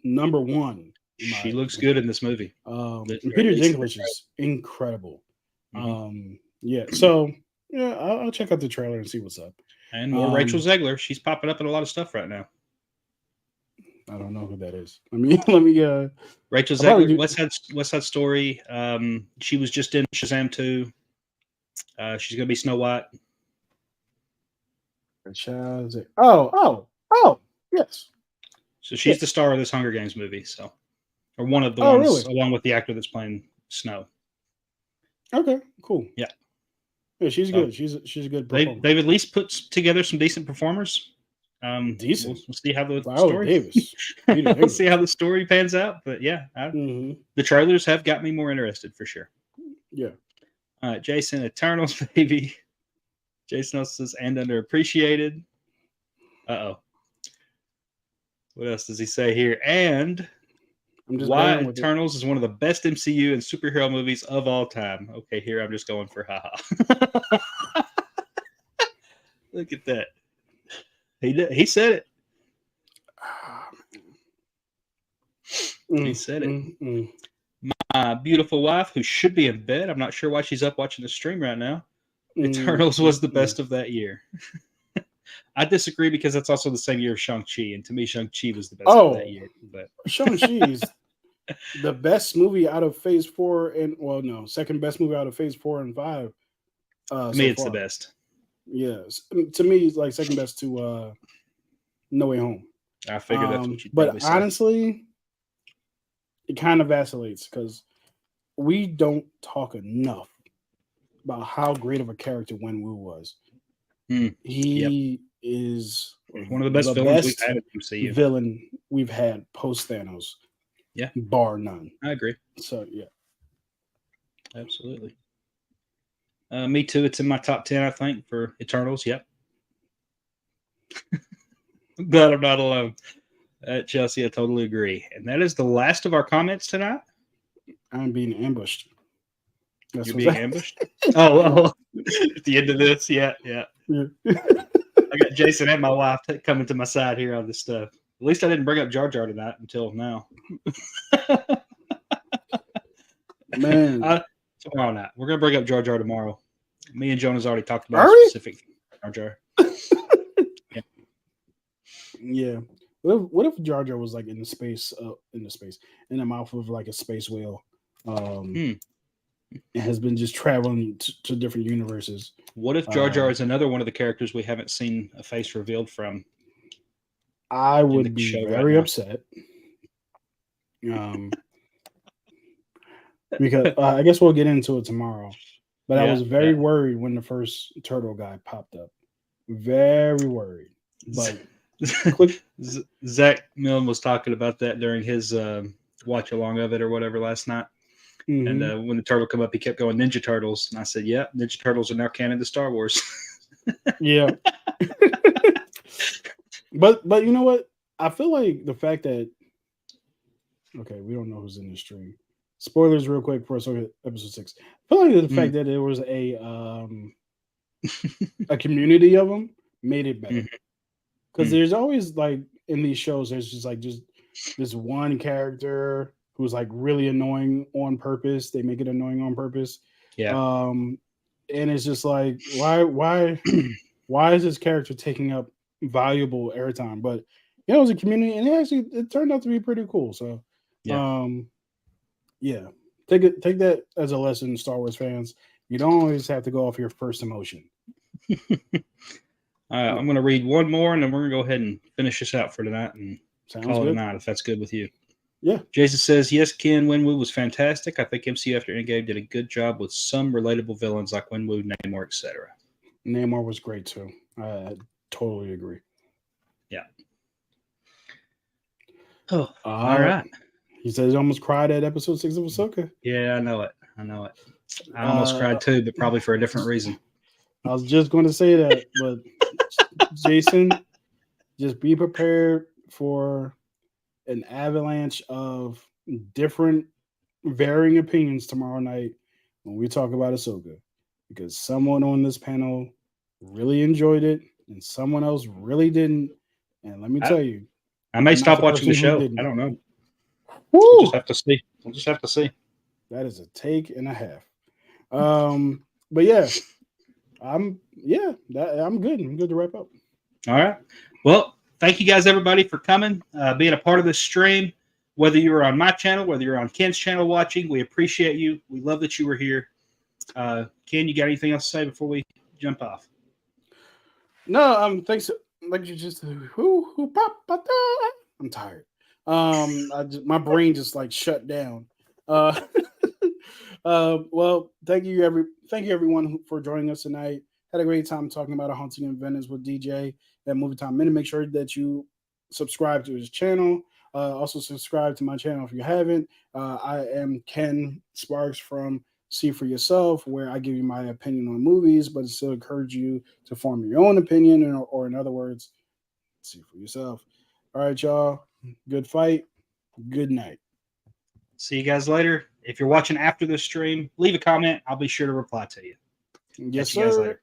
number one. She looks good in this movie. Peter Dinklage is incredible. So I'll check out the trailer and see what's up. And more Rachel Zegler. She's popping up in a lot of stuff right now. I don't know who that is. Let me. Rachel Zegler. West Side Story. She was just in Shazam 2. She's gonna be Snow White. Oh, yes. So she's the star of this Hunger Games movie. So, or one of the ones, really? Along with the actor that's playing Snow. Okay, cool. Yeah. Yeah, she's good. She's a good performer. They've at least put together some decent performers. Decent. We'll see how the story. Davis. We'll see how the story pans out. But yeah, the trailers have got me more interested for sure. Yeah. All right, Jason, Eternals, baby. Jason also says, and underappreciated. What else does he say here? And why Eternals is one of the best MCU and superhero movies of all time. Okay, here I'm just going for haha. Look at that. He said it. He said it. My beautiful wife, who should be in bed, I'm not sure why she's up watching the stream right now. Eternals was the best of that year. I disagree because that's also the same year of Shang-Chi, and to me, Shang-Chi was the best of that year. But Shang-Chi is the best movie out of Phase 4, second best movie out of Phase 4 and 5. To me, it's the best. Yes, to me, it's like second best to No Way Home. I figured that's what you'd probably say. But honestly, it kind of vacillates because we don't talk enough about how great of a character Wenwu was. He is one of the best villains we've had in MCU. Villain we've had post Thanos. Yeah, bar none. I agree. So yeah, absolutely. Me too. It's in my top 10, I think, for Eternals. Yep. But I'm not alone. Chelsea, I totally agree. And that is the last of our comments tonight. I'm being ambushed. You're being ambushed? Oh, at the end of this? Yeah. I got Jason and my wife coming to my side here on this stuff. At least I didn't bring up Jar Jar tonight until now. Man. Tomorrow night. We're going to bring up Jar Jar tomorrow. Me and Jonah's already talked about specific Jar Jar. Yeah. What if Jar Jar was like in the mouth of like a space whale? It has been just traveling to different universes. What if Jar Jar is another one of the characters we haven't seen a face revealed from? I would be very upset. Because I guess we'll get into it tomorrow. But I was very worried when the first turtle guy popped up. Very worried. But Zach Milne was talking about that during his watch along of it or whatever last night. Mm-hmm. And when the turtle come up, he kept going Ninja Turtles, and I said, "Yeah, Ninja Turtles are now canon to Star Wars." Yeah. But you know what? I feel like the fact that we don't know who's in the stream. Spoilers, real quick for episode 6. I feel like the fact that there was a community of them made it better. Because there's always like in these shows, there's just this one character who's like really annoying on purpose. They make it annoying on purpose. Yeah. And it's just like, why is this character taking up valuable airtime? But it was a community, and it turned out to be pretty cool. So, take that as a lesson, Star Wars fans. You don't always have to go off your first emotion. I'm going to read one more, and then we're going to go ahead and finish this out for tonight and Sounds call it a good. night, if that's good with you. Yeah. Jason says, yes, Ken, Wenwu was fantastic. I think MCU after Endgame did a good job with some relatable villains like Wenwu, Namor, etc. Namor was great too. I totally agree. Yeah. Oh, all right. He says he almost cried at episode 6 of Ahsoka. Yeah, I know it. I almost cried too, but probably for a different reason. I was just going to say that, but Jason, just be prepared for an avalanche of different varying opinions tomorrow night when we talk about Ahsoka, because someone on this panel really enjoyed it and someone else really didn't. And let me tell you, I may I'm not stop the watching the person who show. didn't. I don't know. Woo! We'll just have to see. That is a take and a half. But yeah, I'm good. I'm good to wrap up. All right. Well, thank you guys, everybody, for coming, being a part of this stream. Whether you were on my channel, whether you're on Ken's channel watching, we appreciate you. We love that you were here. Ken, you got anything else to say before we jump off? No, thanks. Like you just I'm tired. My brain just like shut down. Well, thank you everyone for joining us tonight. Had a great time talking about A Haunting in Venice with DJ at Movie Time Minute. Make sure that you subscribe to his channel. Also subscribe to my channel if you haven't. I am Ken Sparks from See for Yourself, where I give you my opinion on movies, but still encourage you to form your own opinion, or in other words, see for yourself. All right, y'all. Good fight. Good night. See you guys later. If you're watching after the stream, leave a comment. I'll be sure to reply to you. Yes, Catch you guys sir. later.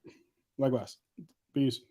Likewise. Peace.